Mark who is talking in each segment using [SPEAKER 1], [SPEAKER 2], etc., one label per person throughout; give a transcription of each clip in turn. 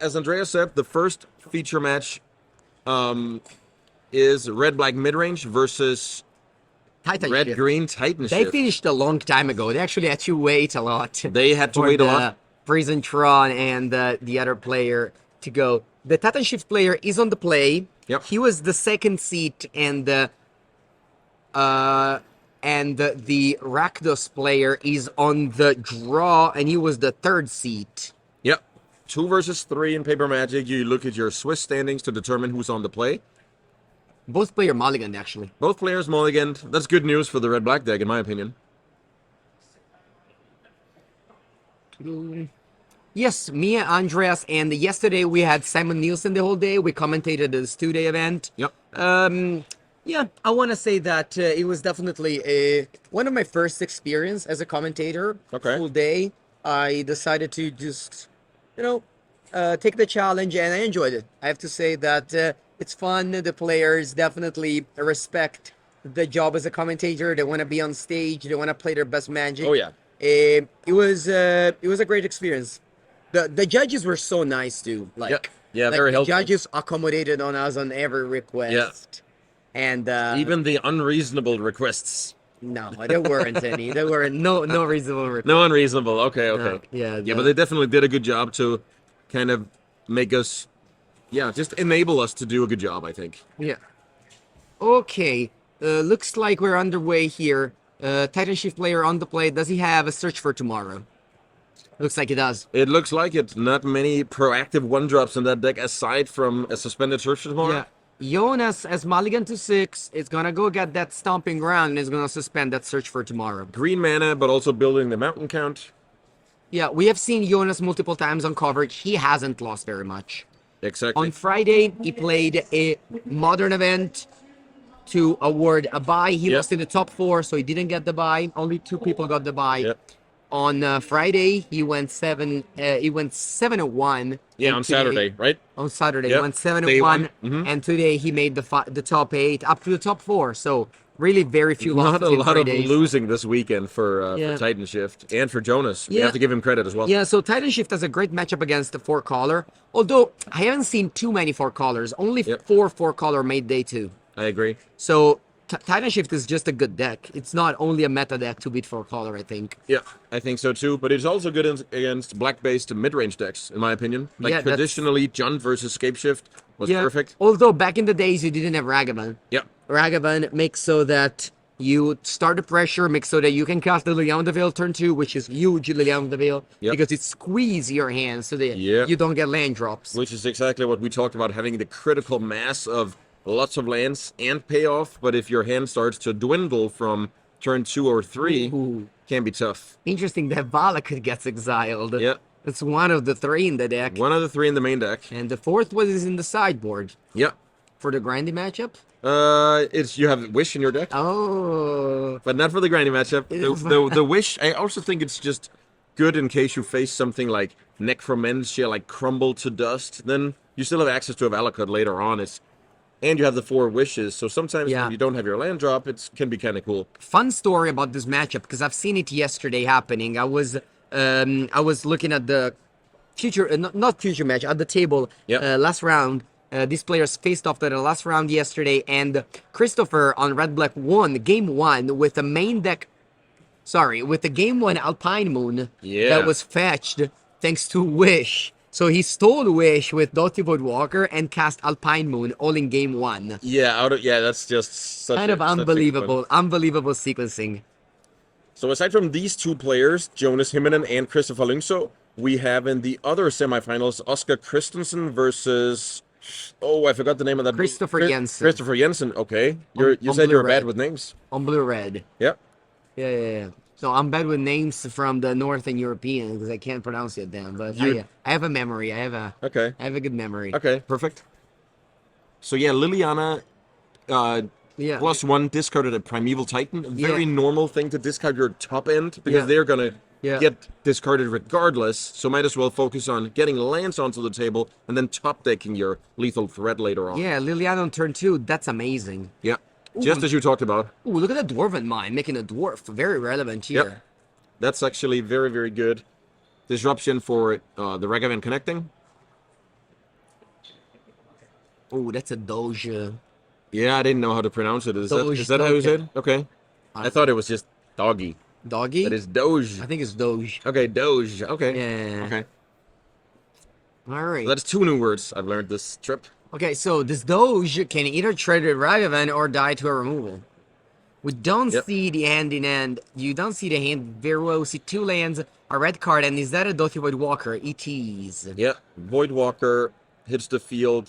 [SPEAKER 1] as Andrea said, the first feature match is red-black mid-range versus
[SPEAKER 2] Titan Shift.
[SPEAKER 1] red-green Titan
[SPEAKER 2] They
[SPEAKER 1] Shift.
[SPEAKER 2] finished a long time ago. They actually had to wait a lot.
[SPEAKER 1] They had to
[SPEAKER 2] for
[SPEAKER 1] wait a
[SPEAKER 2] the
[SPEAKER 1] lot.
[SPEAKER 2] Tier1CON and the other player to go. The Titan Shift player is on the play.
[SPEAKER 1] Yep.
[SPEAKER 2] He was the second seat, and the Rakdos player is on the draw, and he was the third seat.
[SPEAKER 1] Yep. 2 versus 3 in Paper Magic. You look at your Swiss standings to determine who's on the play.
[SPEAKER 2] Both player mulliganed, actually.
[SPEAKER 1] Both players mulliganed. That's good news for the red-black deck, in my opinion.
[SPEAKER 2] Yes, me and Andreas, and yesterday we had Simon Nielsen the whole day. We commentated this 2-day event.
[SPEAKER 1] Yep.
[SPEAKER 2] Yeah, I want to say that it was definitely one of my first experience as a commentator.
[SPEAKER 1] Okay.
[SPEAKER 2] Full day. I decided to just, take the challenge, and I enjoyed it. I have to say that it's fun. The players definitely respect the job as a commentator. They want to be on stage. They want to play their best Magic.
[SPEAKER 1] Oh, yeah.
[SPEAKER 2] It was a great experience. The judges were so nice too.
[SPEAKER 1] Yeah, very helpful.
[SPEAKER 2] Judges accommodated on us on every request.
[SPEAKER 1] Yeah.
[SPEAKER 2] And
[SPEAKER 1] even the unreasonable requests.
[SPEAKER 2] no, there weren't any. There were no reasonable requests.
[SPEAKER 1] No unreasonable. Okay.
[SPEAKER 2] Yeah,
[SPEAKER 1] But they definitely did a good job to kind of make us, just enable us to do a good job, I think.
[SPEAKER 2] Yeah. Okay. Looks like we're underway here. Titan Shift player on the play. Does he have a search for tomorrow? Looks like he does.
[SPEAKER 1] It looks like it. Not many proactive one-drops in that deck aside from a suspended search tomorrow.
[SPEAKER 2] Yeah. Jonas, as mulligan to 6, is gonna go get that stomping ground and is gonna suspend that search for tomorrow.
[SPEAKER 1] Green mana, but also building the mountain count.
[SPEAKER 2] Yeah, we have seen Jonas multiple times on coverage. He hasn't lost very much.
[SPEAKER 1] Exactly.
[SPEAKER 2] On Friday, he played a modern event to award a bye. He lost in the top 4, so he didn't get the bye. Only 2 people got the bye.
[SPEAKER 1] Yep.
[SPEAKER 2] On Friday, he went 7-1.
[SPEAKER 1] Yeah, on Saturday, right?
[SPEAKER 2] On Saturday,
[SPEAKER 1] Yep.
[SPEAKER 2] he went 7-1,
[SPEAKER 1] Day one. Mhm.
[SPEAKER 2] and today he made the top 8 up to the top 4. So really, very few losses.
[SPEAKER 1] Not a
[SPEAKER 2] in
[SPEAKER 1] lot
[SPEAKER 2] 3
[SPEAKER 1] of
[SPEAKER 2] days.
[SPEAKER 1] losing this weekend for
[SPEAKER 2] Yeah.
[SPEAKER 1] Titan Shift and for Jonas. We
[SPEAKER 2] Yeah.
[SPEAKER 1] have to give him credit as well.
[SPEAKER 2] Yeah, so Titan Shift has a great matchup against the 4-color. Although I haven't seen too many 4-colors. Only
[SPEAKER 1] Yep.
[SPEAKER 2] 4 4-color made day 2.
[SPEAKER 1] I agree.
[SPEAKER 2] So Titan Shift is just a good deck. It's not only a meta deck to beat 4-color, I think.
[SPEAKER 1] Yeah, I think so too. But it's also good against black-based mid-range decks, in my opinion. Like
[SPEAKER 2] Yeah, that's-
[SPEAKER 1] traditionally, Jund versus Scapeshift was perfect.
[SPEAKER 2] Although back in the days you didn't have Ragavan.
[SPEAKER 1] Yeah.
[SPEAKER 2] Ragavan makes so that you start the pressure, makes so that you can cast the Liliana Veil turn 2, which is huge Liliana Veil,
[SPEAKER 1] Yep.
[SPEAKER 2] because it squeezes your hand so that
[SPEAKER 1] Yep.
[SPEAKER 2] you don't get land drops.
[SPEAKER 1] Which is exactly what we talked about, having the critical mass of lots of lands and payoff. But if your hand starts to dwindle from turn 2 or 3,
[SPEAKER 2] Ooh.
[SPEAKER 1] can be tough.
[SPEAKER 2] Interesting that Valak gets exiled.
[SPEAKER 1] Yeah.
[SPEAKER 2] It's one of the 3 in the deck.
[SPEAKER 1] One of the 3 in the main deck.
[SPEAKER 2] And the 4th one is in the sideboard
[SPEAKER 1] Yeah.
[SPEAKER 2] for the Grandy matchup.
[SPEAKER 1] It's you have Wish in your deck,
[SPEAKER 2] Oh.
[SPEAKER 1] but not for the grinding matchup. The Wish, I also think it's just good in case you face something like Necromancia, like Crumble to Dust. Then you still have access to a Valakut later on. And you have the 4 wishes, so sometimes
[SPEAKER 2] Yeah.
[SPEAKER 1] when you don't have your land drop, it can be kind of cool.
[SPEAKER 2] Fun story about this matchup, because I've seen it yesterday happening. I was looking at the future, not future match, at the table
[SPEAKER 1] Yep.
[SPEAKER 2] last round. These players faced off in the last round yesterday, and Christopher on Red Black won game 1 with a main deck. Sorry, with the game 1 Alpine Moon
[SPEAKER 1] Yeah.
[SPEAKER 2] that was fetched thanks to Wish. So he stole Wish with Dottie Voidwalker and cast Alpine Moon all in game 1.
[SPEAKER 1] Yeah, that's just such
[SPEAKER 2] Kind of
[SPEAKER 1] such a fun-
[SPEAKER 2] unbelievable sequencing.
[SPEAKER 1] So aside from these 2 players, Jonas Himinen and Christopher Lyngso, we have in the other semifinals Oscar Christensen versus... Oh, I forgot the name of that.
[SPEAKER 2] Christopher Jensen.
[SPEAKER 1] Christopher Jensen, okay. You
[SPEAKER 2] on
[SPEAKER 1] said you were
[SPEAKER 2] Blue-Red.
[SPEAKER 1] bad with names.
[SPEAKER 2] On blue-red.
[SPEAKER 1] Yep.
[SPEAKER 2] Yeah. So I'm bad with names from the Northern European because I can't pronounce it then. But
[SPEAKER 1] You-
[SPEAKER 2] I have a memory. I have a good memory.
[SPEAKER 1] Okay, perfect. So yeah, Liliana,
[SPEAKER 2] Yeah.
[SPEAKER 1] +1 discarded a Primeval Titan. A very
[SPEAKER 2] Yeah.
[SPEAKER 1] normal thing to discard your top end because
[SPEAKER 2] Yeah.
[SPEAKER 1] they're gonna
[SPEAKER 2] Yeah.
[SPEAKER 1] get discarded regardless. So might as well focus on getting lands onto the table and then top decking your lethal threat later on.
[SPEAKER 2] Yeah, Liliana on turn 2. That's amazing.
[SPEAKER 1] Yeah. Just as you talked about.
[SPEAKER 2] Ooh, look at that Dwarven Mine making a dwarf. Very relevant here.
[SPEAKER 1] Yep. That's actually very, very good. Disruption for the Ragavan connecting.
[SPEAKER 2] Oh, that's a Doge.
[SPEAKER 1] Yeah, I didn't know how to pronounce it.
[SPEAKER 2] Doge,
[SPEAKER 1] Is that how you
[SPEAKER 2] Doge.
[SPEAKER 1] say it? Okay. I thought it was just doggy. That
[SPEAKER 2] Doggy?
[SPEAKER 1] is Doge.
[SPEAKER 2] I think it's Doge.
[SPEAKER 1] Okay, Doge. Okay.
[SPEAKER 2] Yeah.
[SPEAKER 1] Okay.
[SPEAKER 2] All
[SPEAKER 1] So
[SPEAKER 2] right.
[SPEAKER 1] that's 2 new words I've learned this trip.
[SPEAKER 2] Okay, so this Doge can either trade with Ragavan or die to a removal. We don't
[SPEAKER 1] Yep.
[SPEAKER 2] see the hand in hand. You don't see the hand very well. We see 2 lands, a red card, and is that a Dothi Void Walker? It is.
[SPEAKER 1] Yeah. Voidwalker hits the field.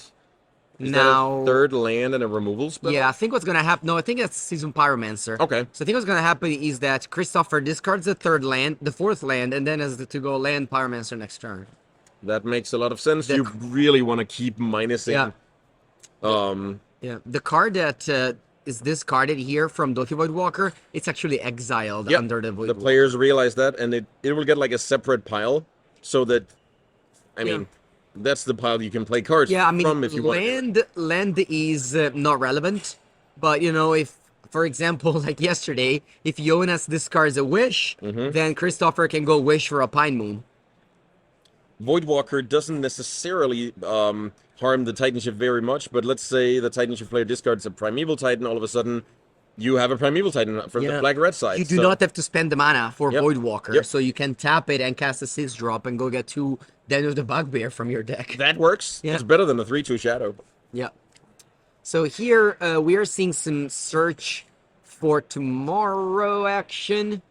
[SPEAKER 1] Is that
[SPEAKER 2] Now,
[SPEAKER 1] a third land and a removal spell?
[SPEAKER 2] yeah, I think what's gonna happen. No, I think that's Season Pyromancer.
[SPEAKER 1] Okay.
[SPEAKER 2] So I think what's gonna happen is that Christopher discards the fourth land, and then has to go land Pyromancer next turn.
[SPEAKER 1] That makes a lot of sense.
[SPEAKER 2] The-
[SPEAKER 1] You really want to keep minusing.
[SPEAKER 2] Yeah.
[SPEAKER 1] Um,
[SPEAKER 2] Yeah, the card that is discarded here from Dothi Void Walker, it's actually exiled
[SPEAKER 1] Yep,
[SPEAKER 2] under the Void
[SPEAKER 1] the
[SPEAKER 2] Walker.
[SPEAKER 1] players realize that, and it will get like a separate pile, so that, I
[SPEAKER 2] Yeah.
[SPEAKER 1] mean, that's the pile you can play cards
[SPEAKER 2] Yeah, I mean,
[SPEAKER 1] from if you want.
[SPEAKER 2] land is not relevant, but you know, if for example, like yesterday, if Jonas discards a wish, then Christopher can go wish for a Pine Moon.
[SPEAKER 1] Voidwalker doesn't necessarily harm the Titanship very much, but let's say the Titanship player discards a Primeval Titan, all of a sudden you have a Primeval Titan from the black-red side.
[SPEAKER 2] You do
[SPEAKER 1] so-
[SPEAKER 2] not have to spend the mana for
[SPEAKER 1] Yep.
[SPEAKER 2] Void Walker,
[SPEAKER 1] Yep.
[SPEAKER 2] so you can tap it and cast a 6-drop and go get 2 Den of the Bugbear from your deck.
[SPEAKER 1] That works.
[SPEAKER 2] Yeah.
[SPEAKER 1] It's better than a 3/2 Shadow.
[SPEAKER 2] Yeah. So here we are seeing some search for tomorrow action.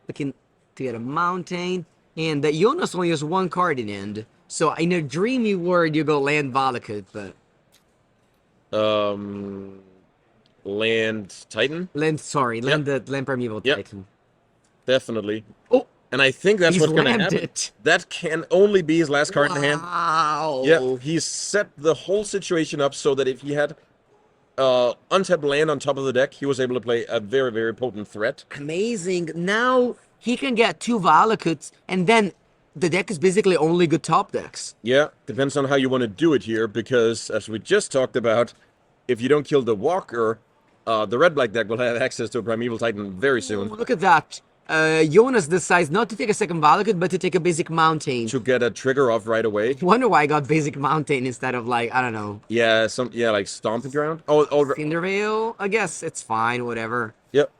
[SPEAKER 2] Looking to get a mountain. And Jonas only has 1 card in end. So in a dreamy world, you go land Valakut, but
[SPEAKER 1] Land Titan?
[SPEAKER 2] land the land Primeval
[SPEAKER 1] Yep.
[SPEAKER 2] Titan.
[SPEAKER 1] Definitely.
[SPEAKER 2] Oh,
[SPEAKER 1] And I think that's
[SPEAKER 2] he's
[SPEAKER 1] what's going to
[SPEAKER 2] landed
[SPEAKER 1] happen.
[SPEAKER 2] it.
[SPEAKER 1] That can only be his last card in the hand.
[SPEAKER 2] Wow.
[SPEAKER 1] Yeah, he's set the whole situation up so that if he had untapped land on top of the deck, he was able to play a very, very potent threat.
[SPEAKER 2] Amazing. Now he can get 2 Valakuts, and then the deck is basically only good top decks.
[SPEAKER 1] Yeah, depends on how you want to do it here, because as we just talked about, if you don't kill the Walker, the red-black deck will have access to a Primeval Titan very soon
[SPEAKER 2] Look at that. Jonas decides not to take a second Valakut, but to take a basic mountain.
[SPEAKER 1] to get a trigger off right away.
[SPEAKER 2] Wonder why I got basic mountain instead of like, I don't know,
[SPEAKER 1] Yeah, like Stomping Ground. Oh,
[SPEAKER 2] Cindervale? I guess it's fine, whatever.
[SPEAKER 1] yep.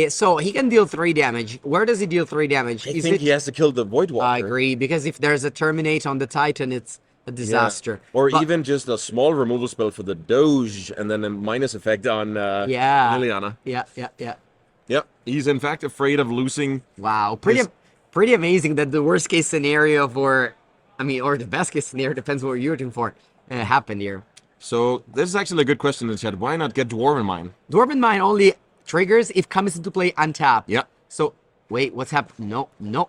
[SPEAKER 2] So he can deal 3 damage. Where does he deal 3 damage?
[SPEAKER 1] I think he has to kill the Voidwalker.
[SPEAKER 2] I agree, because if there's a Terminate on the Titan, it's a disaster.
[SPEAKER 1] Or
[SPEAKER 2] But-
[SPEAKER 1] even just a small removal spell for the Doge, and then a minus effect on
[SPEAKER 2] Yeah.
[SPEAKER 1] Liliana.
[SPEAKER 2] Yeah.
[SPEAKER 1] Yep, he's in fact afraid of losing.
[SPEAKER 2] Wow,
[SPEAKER 1] His-
[SPEAKER 2] pretty amazing that the worst case scenario for, I mean, or the best case scenario, depends what you're rooting for, happened here.
[SPEAKER 1] So this is actually a good question in chat. Why not get Dwarven Mine?
[SPEAKER 2] Dwarven Mine only triggers if comes into play untapped.
[SPEAKER 1] Yep.
[SPEAKER 2] So, wait, what's happened? No.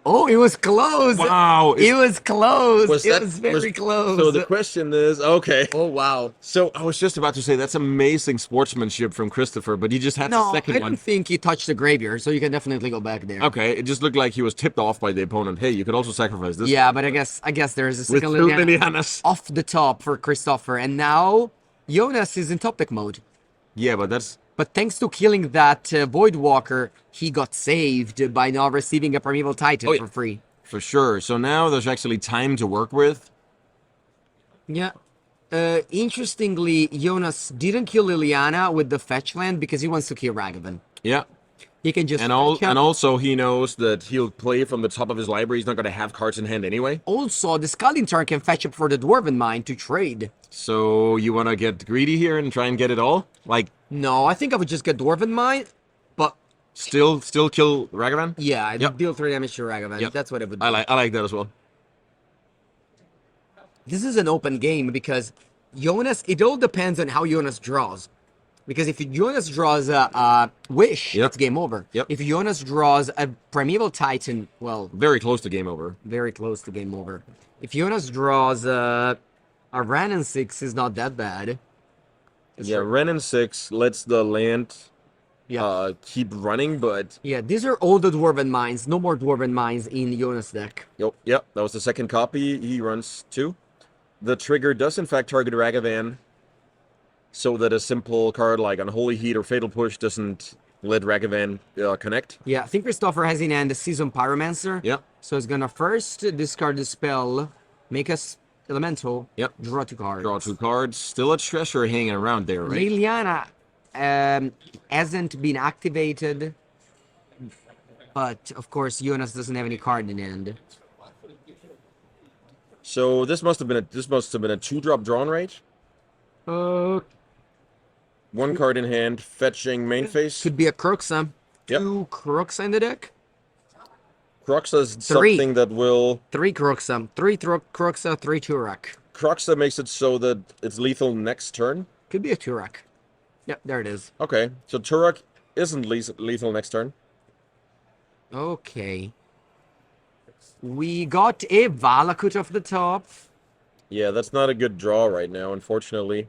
[SPEAKER 2] Oh, it was close.
[SPEAKER 1] Wow,
[SPEAKER 2] It was close.
[SPEAKER 1] Was
[SPEAKER 2] It
[SPEAKER 1] that-
[SPEAKER 2] was very
[SPEAKER 1] was-
[SPEAKER 2] close.
[SPEAKER 1] So the question is, okay.
[SPEAKER 2] Oh, wow.
[SPEAKER 1] So I was just about to say that's amazing sportsmanship from Christopher, but he just had
[SPEAKER 2] No,
[SPEAKER 1] the
[SPEAKER 2] I
[SPEAKER 1] second
[SPEAKER 2] don't
[SPEAKER 1] one.
[SPEAKER 2] think he touched the graveyard, so you can definitely go back there.
[SPEAKER 1] Okay, it just looked like he was tipped off by the opponent. Hey, you could also sacrifice this.
[SPEAKER 2] Yeah, but I guess there's a
[SPEAKER 1] With
[SPEAKER 2] second
[SPEAKER 1] 2
[SPEAKER 2] Liliana
[SPEAKER 1] Lilianas.
[SPEAKER 2] off the top for Christopher, and now Jonas is in top deck mode.
[SPEAKER 1] Yeah, but that's
[SPEAKER 2] But thanks to killing that Void Walker, he got saved by now receiving a Primeval Titan
[SPEAKER 1] Oh, yeah.
[SPEAKER 2] for free.
[SPEAKER 1] for sure. So now there's actually time to work with.
[SPEAKER 2] Yeah. Interestingly, Jonas didn't kill Liliana with the fetch land because he wants to kill Ragavan.
[SPEAKER 1] Yeah.
[SPEAKER 2] He can just
[SPEAKER 1] And also he knows that he'll play from the top of his library. He's not going to have cards in hand anyway.
[SPEAKER 2] Also, the Scalding Tarn can fetch up for the Dwarven Mine to trade.
[SPEAKER 1] So you want to get greedy here and try and get it all? Like
[SPEAKER 2] No, I think I would just get Dwarven Mine, but
[SPEAKER 1] still kill Ragavan?
[SPEAKER 2] yeah, I'd
[SPEAKER 1] Yep.
[SPEAKER 2] deal 3 damage to Ragavan.
[SPEAKER 1] Yep.
[SPEAKER 2] That's what I would do.
[SPEAKER 1] I like that as well.
[SPEAKER 2] This is an open game because Jonas, it all depends on how Jonas draws. Because if Jonas draws a Wish,
[SPEAKER 1] Yep.
[SPEAKER 2] it's game over.
[SPEAKER 1] Yep.
[SPEAKER 2] If Jonas draws a Primeval Titan, well,
[SPEAKER 1] Very close to game over.
[SPEAKER 2] very close to game over. If Jonas draws a Ran 6, is not that bad.
[SPEAKER 1] Yeah, Ren and 6 lets the land
[SPEAKER 2] Yeah.
[SPEAKER 1] keep running, but
[SPEAKER 2] Yeah, these are all the Dwarven Mines. No more Dwarven Mines in Jonas' deck.
[SPEAKER 1] yep, that was the second copy. He runs 2. The trigger does in fact target Ragavan, so that a simple card like Unholy Heat or Fatal Push doesn't let Ragavan connect.
[SPEAKER 2] Yeah, I think Christopher has in hand the Season Pyromancer.
[SPEAKER 1] Yep.
[SPEAKER 2] So he's gonna first discard the spell, make us Elemental.
[SPEAKER 1] Yep.
[SPEAKER 2] Draw 2 cards.
[SPEAKER 1] Draw 2 cards. Still a treasure hanging around there, right?
[SPEAKER 2] Liliana hasn't been activated, but of course Jonas doesn't have any card in hand.
[SPEAKER 1] So this must have been a 2-drop drawn, right?
[SPEAKER 2] Uh,
[SPEAKER 1] 1 card in hand, fetching main phase.
[SPEAKER 2] could be a Cruxa.
[SPEAKER 1] Yep.
[SPEAKER 2] 2 Cruxa in the deck.
[SPEAKER 1] Cruxa is
[SPEAKER 2] 3.
[SPEAKER 1] something that will...
[SPEAKER 2] 3 Cruxa. 3 Cruxa, 3 Turak.
[SPEAKER 1] Cruxa makes it so that it's lethal next turn.
[SPEAKER 2] Could be a Turak. Yep, there it is.
[SPEAKER 1] Okay, so Turok isn't lethal next turn.
[SPEAKER 2] Okay. We got a Valakut off the top.
[SPEAKER 1] Yeah, that's not a good draw right now, unfortunately.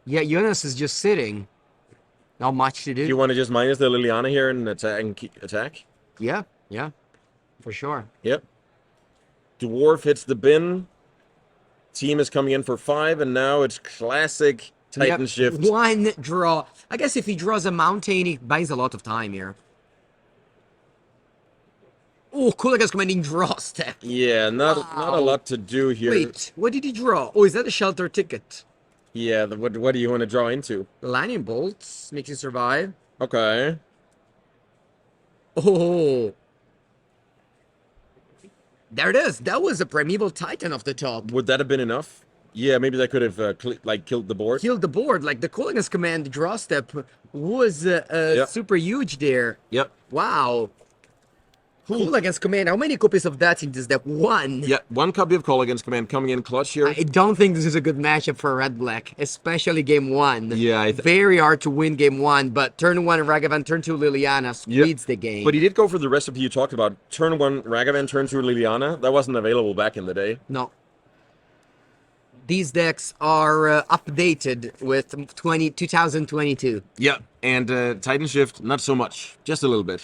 [SPEAKER 2] Yeah, Jonas is just sitting. Not much to do.
[SPEAKER 1] Do you want to just minus the Liliana here and attack?
[SPEAKER 2] Yeah, yeah, for sure.
[SPEAKER 1] Yep. Dwarf hits the bin. Team is coming in for 5, and now it's classic Titan
[SPEAKER 2] Yep,
[SPEAKER 1] shift.
[SPEAKER 2] 1 draw. I guess if he draws a mountain, he buys a lot of time here. Oh, Kulaga's commanding draw step.
[SPEAKER 1] Yeah, not a lot to do here.
[SPEAKER 2] Wait, what did he draw? Oh, is that a shelter ticket?
[SPEAKER 1] Yeah, what do you want to draw into?
[SPEAKER 2] Lightning bolts makes you survive.
[SPEAKER 1] Okay.
[SPEAKER 2] Oh, there it is. That was a primeval titan off the top.
[SPEAKER 1] Would that have been enough? Yeah, maybe that could have killed the board.
[SPEAKER 2] Killed the board. Like the Kulaga's command draw step was
[SPEAKER 1] Yep.
[SPEAKER 2] super huge there.
[SPEAKER 1] Yep.
[SPEAKER 2] Wow. Kulaga's command. How many copies of that in this deck? 1.
[SPEAKER 1] Yeah, 1 copy of Call Against Command coming in clutch here.
[SPEAKER 2] I don't think this is a good matchup for Red Black, especially game 1.
[SPEAKER 1] Yeah,
[SPEAKER 2] very hard to win game 1, but turn 1 Ragavan, turn 2 Liliana speeds the game.
[SPEAKER 1] But he did go for the recipe you talked about. Turn 1 Ragavan, turn 2 Liliana. That wasn't available back in the day.
[SPEAKER 2] No. These decks are updated with 2022.
[SPEAKER 1] Yeah, and Titan Shift, not so much. Just a little bit.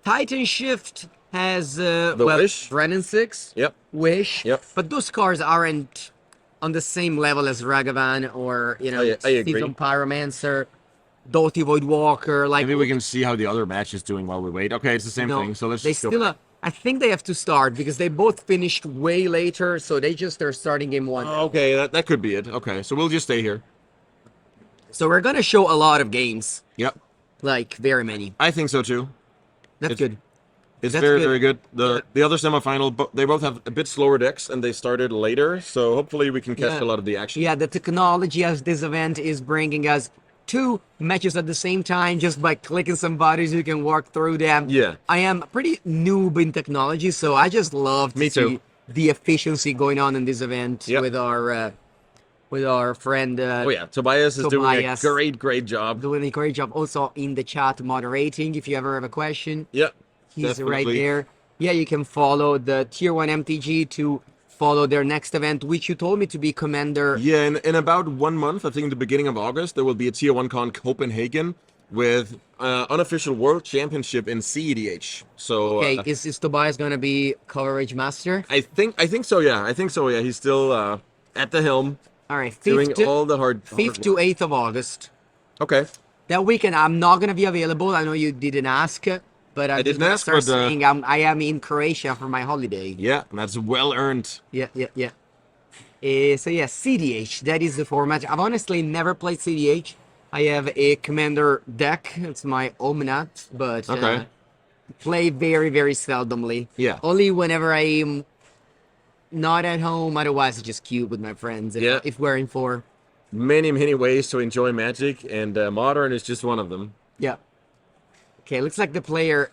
[SPEAKER 2] Titan Shift has
[SPEAKER 1] Wish?
[SPEAKER 2] Brennan 6.
[SPEAKER 1] Yep.
[SPEAKER 2] Wish.
[SPEAKER 1] Yep.
[SPEAKER 2] But those cards aren't on the same level as Ragavan or, you know,
[SPEAKER 1] I agree.
[SPEAKER 2] Season Pyromancer, Doughty Voidwalker. Like,
[SPEAKER 1] Maybe we can see how the other match is doing while we wait. Okay, it's the same
[SPEAKER 2] no,
[SPEAKER 1] thing, so let's
[SPEAKER 2] they
[SPEAKER 1] just go.
[SPEAKER 2] still I think they have to start because they both finished way later, so they just are starting game 1.
[SPEAKER 1] Okay, that could be it. Okay, so we'll just stay here.
[SPEAKER 2] So we're gonna show a lot of games,
[SPEAKER 1] Yep,
[SPEAKER 2] like very many.
[SPEAKER 1] I think so too.
[SPEAKER 2] That's good.
[SPEAKER 1] It's
[SPEAKER 2] That's
[SPEAKER 1] very,
[SPEAKER 2] good.
[SPEAKER 1] very good. The other semifinal, they both have a bit slower decks, and they started later, so hopefully we can catch
[SPEAKER 2] Yeah.
[SPEAKER 1] a lot of the action.
[SPEAKER 2] Yeah, the technology of this event is bringing us 2 matches at the same time just by clicking some buttons. You can walk through them.
[SPEAKER 1] Yeah.
[SPEAKER 2] I am pretty noob in technology, so I just love to
[SPEAKER 1] Me too.
[SPEAKER 2] see the efficiency going on in this event
[SPEAKER 1] Yep.
[SPEAKER 2] with our friend.
[SPEAKER 1] Oh yeah, Tobias is
[SPEAKER 2] Tobias.
[SPEAKER 1] doing a great job.
[SPEAKER 2] Doing a great job also in the chat moderating. If you ever have a question,
[SPEAKER 1] Yep,
[SPEAKER 2] he's right
[SPEAKER 1] definitely.
[SPEAKER 2] there. Yeah, you can follow the Tier 1 MTG to follow their next event, which you told me to be Commander.
[SPEAKER 1] Yeah, in about 1 month, I think the beginning of August, there will be a Tier1CON Copenhagen with unofficial World Championship in CEDH. So
[SPEAKER 2] Okay, is Tobias gonna be coverage master?
[SPEAKER 1] I think so. Yeah, I think so. Yeah, he's still at the helm,
[SPEAKER 2] All right,
[SPEAKER 1] doing
[SPEAKER 2] 5th,
[SPEAKER 1] all the hard
[SPEAKER 2] 5th to 8th of August.
[SPEAKER 1] Okay.
[SPEAKER 2] That weekend, I'm not gonna be available. I know you didn't ask, but I
[SPEAKER 1] didn't
[SPEAKER 2] just
[SPEAKER 1] ask,
[SPEAKER 2] start
[SPEAKER 1] but,
[SPEAKER 2] saying I am in Croatia for my holiday.
[SPEAKER 1] Yeah, that's well earned.
[SPEAKER 2] Yeah. So yeah, CDH, that is the format. I've honestly never played CDH. I have a Commander deck. It's my Omnat, but
[SPEAKER 1] Okay.
[SPEAKER 2] play very, very seldomly.
[SPEAKER 1] Yeah.
[SPEAKER 2] Only whenever I'm not at home. Otherwise, I just cube with my friends
[SPEAKER 1] Yeah.
[SPEAKER 2] if we're in 4.
[SPEAKER 1] Many, many ways to enjoy Magic, and Modern is just one of them.
[SPEAKER 2] Yeah. Okay, looks like the player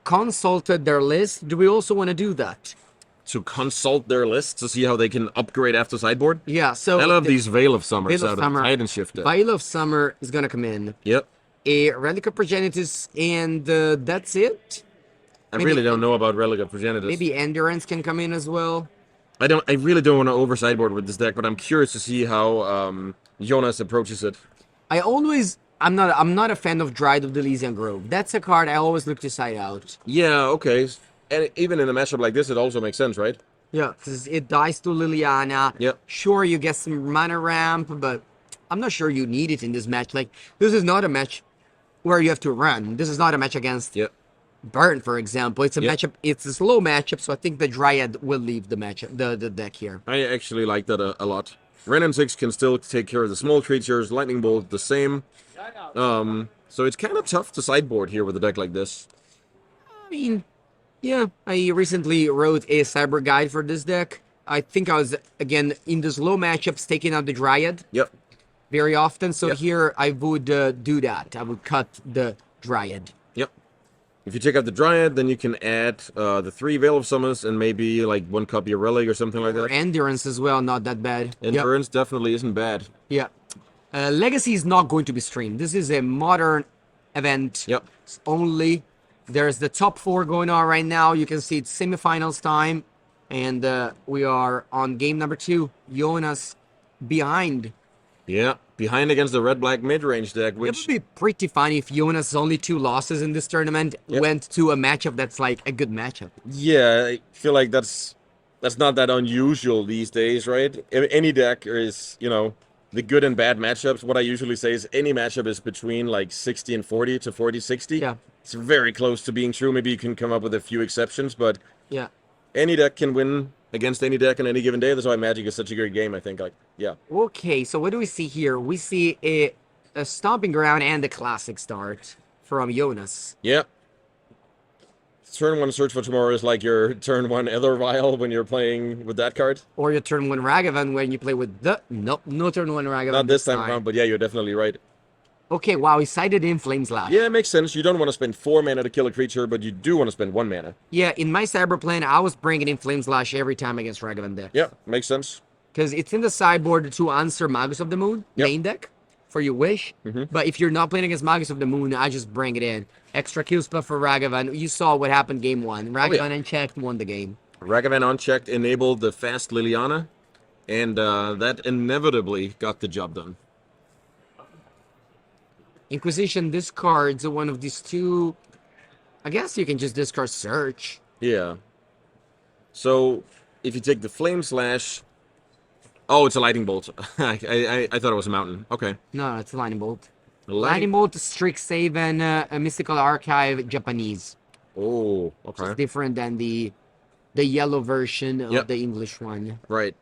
[SPEAKER 2] consulted their list. Do we also want to do that?
[SPEAKER 1] To consult their list to see how they can upgrade after sideboard.
[SPEAKER 2] Yeah, so
[SPEAKER 1] I love
[SPEAKER 2] the
[SPEAKER 1] these Veil of Summers
[SPEAKER 2] Veil of
[SPEAKER 1] out of
[SPEAKER 2] Summer.
[SPEAKER 1] Titan Shift.
[SPEAKER 2] Veil of Summer is gonna come in.
[SPEAKER 1] Yep.
[SPEAKER 2] A Relic of Progenitus, and that's it.
[SPEAKER 1] I
[SPEAKER 2] Maybe-
[SPEAKER 1] really don't know about Relic of Progenitus.
[SPEAKER 2] Maybe Endurance can come in as well.
[SPEAKER 1] I really don't want to over sideboard with this deck, but I'm curious to see how Jonas approaches it.
[SPEAKER 2] I'm not a fan of Dryad of the Elysian Grove. That's a card I always look to side out.
[SPEAKER 1] Yeah, okay. And even in a matchup like this, it also makes sense, right?
[SPEAKER 2] Yeah, because it dies to Liliana.
[SPEAKER 1] Yep.
[SPEAKER 2] Sure, you get some mana ramp, but I'm not sure you need it in this match. Like, this is not a match where you have to run. This is not a match against
[SPEAKER 1] Yep.
[SPEAKER 2] Burn, for example. It's a
[SPEAKER 1] Yep.
[SPEAKER 2] matchup. It's a slow matchup, so I think the Dryad will leave the matchup, the deck here.
[SPEAKER 1] I actually like that a lot. Ren and 6 can still take care of the small creatures. Lightning Bolt the same. So it's kind of tough to sideboard here with a deck like this.
[SPEAKER 2] I mean, yeah, I recently wrote a cyber guide for this deck. I think I was, again, in the slow matchups, taking out the Dryad
[SPEAKER 1] Yep.
[SPEAKER 2] very often. So
[SPEAKER 1] Yep.
[SPEAKER 2] here I would do that. I would cut the Dryad.
[SPEAKER 1] Yep. If you take out the Dryad, then you can add the 3 Veil of Summons and maybe like 1 copy of Relic or something like that.
[SPEAKER 2] Endurance as well, not that bad.
[SPEAKER 1] Endurance definitely isn't bad.
[SPEAKER 2] Yeah. Legacy is not going to be streamed. This is a modern event.
[SPEAKER 1] Yep.
[SPEAKER 2] Only. There's the top 4 going on right now. You can see it's semifinals time. And we are on game number 2. Jonas behind.
[SPEAKER 1] Yeah. Behind against the red-black mid-range deck,
[SPEAKER 2] It
[SPEAKER 1] which...
[SPEAKER 2] would be pretty funny if Jonas' only 2 losses in this tournament went to a matchup that's like a good matchup.
[SPEAKER 1] Yeah, I feel like that's not that unusual these days, right? Any deck is, the good and bad matchups. What I usually say is any matchup is between like 60 and 40 to 40-60.
[SPEAKER 2] Yeah.
[SPEAKER 1] It's very close to being true. Maybe you can come up with a few exceptions, but
[SPEAKER 2] Yeah.
[SPEAKER 1] any deck can win against any deck on any given day. That's why Magic is such a great game, I think. Yeah.
[SPEAKER 2] Okay, so what do we see here? We see a stomping ground and a classic start from Jonas.
[SPEAKER 1] Yeah. Turn 1 Search for Tomorrow is like your turn 1 Ether Vial when you're playing with that card.
[SPEAKER 2] Or your turn 1 Ragavan when you play with the... Nope, no turn 1 Ragavan.
[SPEAKER 1] Not this time around, but yeah, you're definitely right.
[SPEAKER 2] Okay, wow, he sided in Flame Slash.
[SPEAKER 1] Yeah, it makes sense. You don't want to spend 4 mana to kill a creature, but you do want to spend 1 mana.
[SPEAKER 2] Yeah, in my Cyber plan, I was bringing in Flame Slash every time against Ragavan deck.
[SPEAKER 1] Yeah, makes sense.
[SPEAKER 2] Because it's in the sideboard to answer Magus of the Moon, main deck, for your wish. But if you're not playing against Magus of the Moon, I just bring it in. Extra kill spell for Ragavan. You saw what happened game 1. Ragavan unchecked, won the game.
[SPEAKER 1] Ragavan unchecked enabled the fast Liliana, and that inevitably got the job done.
[SPEAKER 2] Inquisition discards one of these 2. I guess you can just discard Search.
[SPEAKER 1] Yeah. So, if you take the Flame Slash... Oh, it's a Lightning Bolt. I thought it was a Mountain. Okay.
[SPEAKER 2] No, it's a Lightning Bolt. Lightning Bolt, Strixhaven, a Mystical Archive, Japanese.
[SPEAKER 1] Oh, okay.
[SPEAKER 2] It's different than the yellow version of the English one.
[SPEAKER 1] Right.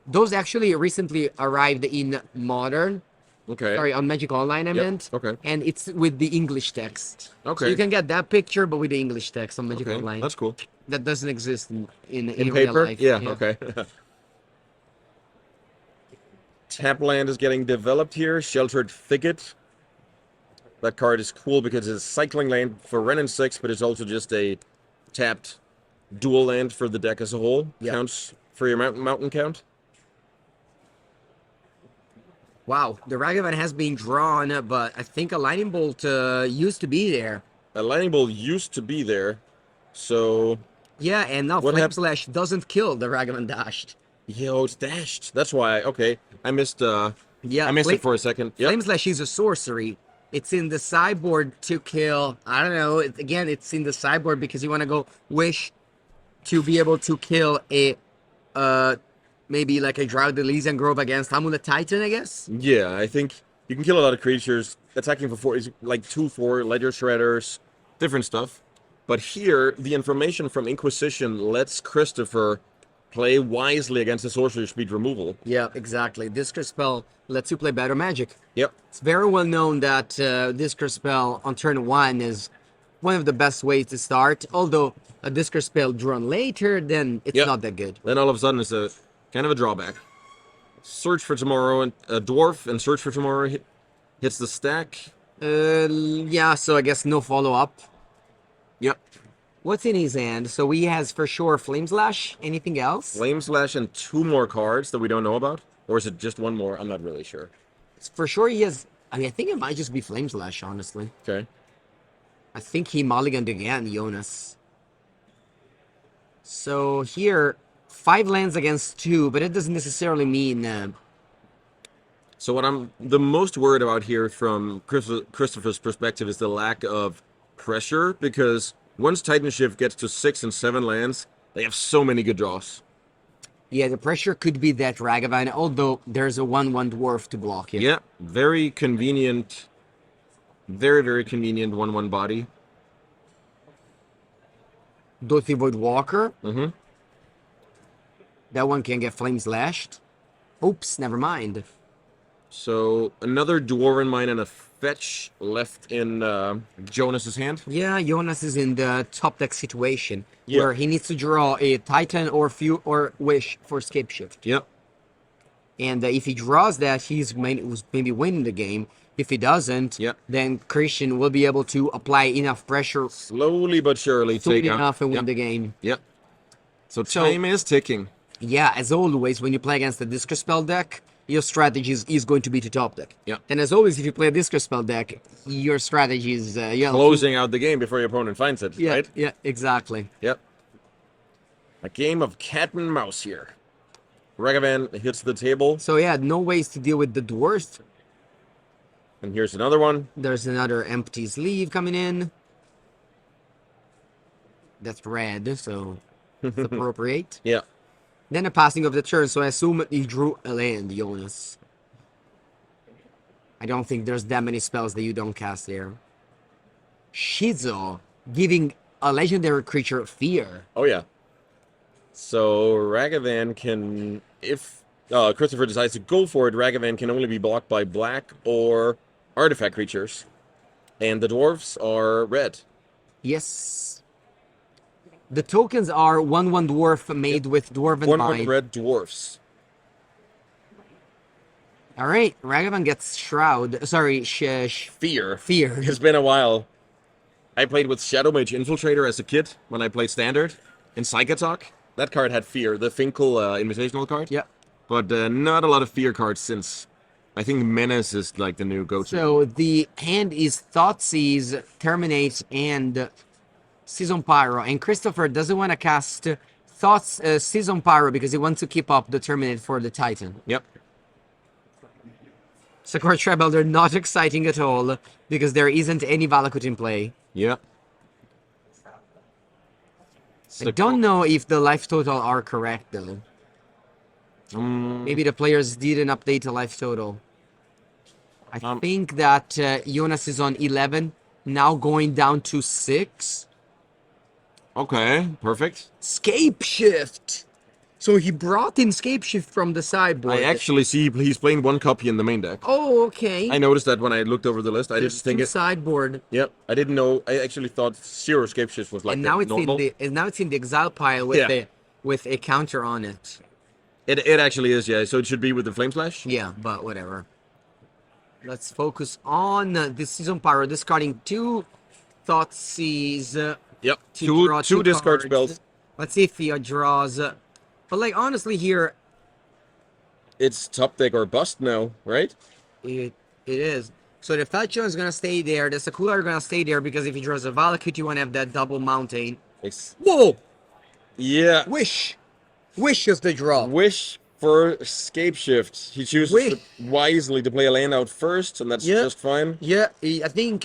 [SPEAKER 2] Those actually recently arrived in Modern.
[SPEAKER 1] Okay.
[SPEAKER 2] Sorry, on Magic Online, I meant.
[SPEAKER 1] Okay.
[SPEAKER 2] And it's with the English text.
[SPEAKER 1] Okay.
[SPEAKER 2] So you can get that picture, but with the English text on Magic
[SPEAKER 1] Okay,
[SPEAKER 2] Online.
[SPEAKER 1] that's cool.
[SPEAKER 2] That doesn't exist in
[SPEAKER 1] In
[SPEAKER 2] real
[SPEAKER 1] paper?
[SPEAKER 2] life.
[SPEAKER 1] Yeah, okay. Tapland is getting developed here. Sheltered Thicket. That card is cool because it's cycling land for Ren and 6, but it's also just a tapped dual land for the deck as a whole. Counts for your mountain count.
[SPEAKER 2] Wow, the Ragavan has been drawn, but I think a Lightning Bolt used to be there.
[SPEAKER 1] A Lightning Bolt used to be there, so...
[SPEAKER 2] Yeah, and now Flame Slash doesn't kill the Ragavan dashed.
[SPEAKER 1] Yo, it's dashed. That's why, okay. I missed I missed it for a second. Yep.
[SPEAKER 2] Flame Slash is a sorcery. It's in the sideboard to kill, I don't know, again, it's in the sideboard because you want to go wish to be able to kill a, maybe like a Drought Elysian Grove against Amulet Titan, I guess?
[SPEAKER 1] Yeah, I think you can kill a lot of creatures attacking for 4, like 2/4, Ledger Shredders, different stuff. But here, the information from Inquisition lets Christopher play wisely against the sorcery speed removal.
[SPEAKER 2] Yeah, exactly. Discard Spell lets you play better Magic.
[SPEAKER 1] Yep.
[SPEAKER 2] It's very well known that Discard Spell on turn 1 is one of the best ways to start. Although a Discard Spell drawn later, then it's not that good.
[SPEAKER 1] Then all of a sudden it's a kind of a drawback. Search for Tomorrow, and a Dwarf and Search for Tomorrow hits the stack.
[SPEAKER 2] Yeah, so I guess no follow-up.
[SPEAKER 1] Yep.
[SPEAKER 2] What's in his hand? So he has for sure Flame Slash. Anything else?
[SPEAKER 1] Flame Slash and 2 more cards that we don't know about? Or is it just 1 more? I'm not really sure.
[SPEAKER 2] For sure he has... I mean, I think it might just be Flame Slash, honestly.
[SPEAKER 1] Okay.
[SPEAKER 2] I think he mulliganed again, Jonas. So here, 5 lands against 2, but it doesn't necessarily mean...
[SPEAKER 1] So what I'm the most worried about here from Christopher's perspective is the lack of pressure, because once Titan Shift gets to 6 and 7 lands, they have so many good draws.
[SPEAKER 2] Yeah, the pressure could be that Ragavan, although there's a 1/1 Dwarf to block it.
[SPEAKER 1] Yeah, very convenient. Very, very convenient 1/1 body.
[SPEAKER 2] Dorothy Void Walker.
[SPEAKER 1] Mm-hmm.
[SPEAKER 2] That one can get flame slashed. Oops, never mind.
[SPEAKER 1] So another Dwarven Mine and a fetch left in Jonas's hand.
[SPEAKER 2] Yeah, Jonas is in the top deck situation
[SPEAKER 1] Yeah.
[SPEAKER 2] where he needs to draw a Titan or Wish for Escape Shift.
[SPEAKER 1] Yep.
[SPEAKER 2] And if he draws that, he's maybe winning the game. If he doesn't,
[SPEAKER 1] Yep.
[SPEAKER 2] then Christian will be able to apply enough pressure
[SPEAKER 1] Slowly but surely
[SPEAKER 2] soon
[SPEAKER 1] take out.
[SPEAKER 2] enough and win
[SPEAKER 1] Yep.
[SPEAKER 2] the game.
[SPEAKER 1] Yep. So time is ticking.
[SPEAKER 2] Yeah, as always, when you play against the Discus Spell deck, your strategy is going to be to top deck.
[SPEAKER 1] Yeah.
[SPEAKER 2] And as always, if you play a Discus Spell deck, your strategy is
[SPEAKER 1] Closing out the game before your opponent finds it,
[SPEAKER 2] Yeah,
[SPEAKER 1] right?
[SPEAKER 2] yeah, exactly.
[SPEAKER 1] Yep. A game of cat and mouse here. Ragavan hits the table,
[SPEAKER 2] So yeah, no ways to deal with the dwarf.
[SPEAKER 1] and here's another one.
[SPEAKER 2] There's another empty sleeve coming in. That's red, so it's appropriate.
[SPEAKER 1] Yeah.
[SPEAKER 2] Then a passing of the turn, so I assume he drew a land, Jonas. I don't think there's that many spells that you don't cast there. Shizo, giving a legendary creature fear.
[SPEAKER 1] Oh, yeah. So Ragavan can, if Christopher decides to go for it, Ragavan can only be blocked by black or artifact creatures. And the dwarves are red.
[SPEAKER 2] Yes. The tokens are 1/1 dwarf made with Dwarven
[SPEAKER 1] One
[SPEAKER 2] Mind.
[SPEAKER 1] red dwarfs.
[SPEAKER 2] Alright, Ragavan gets Shroud. Sorry,
[SPEAKER 1] Fear.
[SPEAKER 2] Fear.
[SPEAKER 1] It's been a while. I played with Shadow Mage Infiltrator as a kid when I played Standard in Psychotalk. That card had Fear, the Finkel Invitational card.
[SPEAKER 2] Yeah.
[SPEAKER 1] But not a lot of Fear cards since. I think Menace is like the new go-to.
[SPEAKER 2] So the hand is Thoughtseize, Terminate, and Season Pyro. And Christopher doesn't want to cast Season Pyro because he wants to keep up the Terminate for the Titan.
[SPEAKER 1] Yep.
[SPEAKER 2] Sakura Tribal, they're not exciting at all because there isn't any Valakut in play.
[SPEAKER 1] Yep.
[SPEAKER 2] I don't know if the life total are correct though. Maybe the players didn't update the life total. I think that Jonas is on 11, now going down to 6.
[SPEAKER 1] Okay, perfect.
[SPEAKER 2] Scape Shift! So he brought in Scape Shift from the sideboard.
[SPEAKER 1] I actually see he's playing one copy in the main deck.
[SPEAKER 2] Oh, okay.
[SPEAKER 1] I noticed that when I looked over the list. I didn't think it.
[SPEAKER 2] Sideboard.
[SPEAKER 1] Yep, I didn't know. I actually thought zero escape shifts was like
[SPEAKER 2] And now it's
[SPEAKER 1] normal.
[SPEAKER 2] in the exile pile with a counter on it.
[SPEAKER 1] It actually is, yeah. So it should be with the flame slash.
[SPEAKER 2] Yeah, but whatever. Let's focus on this Season Pyro, discarding 2 Thoughtseize.
[SPEAKER 1] Yep.
[SPEAKER 2] To draw
[SPEAKER 1] Two discard
[SPEAKER 2] cards.
[SPEAKER 1] spells.
[SPEAKER 2] Let's see if he draws. But like honestly, here
[SPEAKER 1] It's top deck or bust now, right?
[SPEAKER 2] it is. So the Fetchon is gonna stay there. The Sakura are gonna stay there because if he draws a Valakut, you wanna have that double mountain. Whoa!
[SPEAKER 1] Yeah.
[SPEAKER 2] Wish is the draw.
[SPEAKER 1] Wish for escape shift. He chooses wisely to play a land out first, and that's just fine.
[SPEAKER 2] Yeah, I think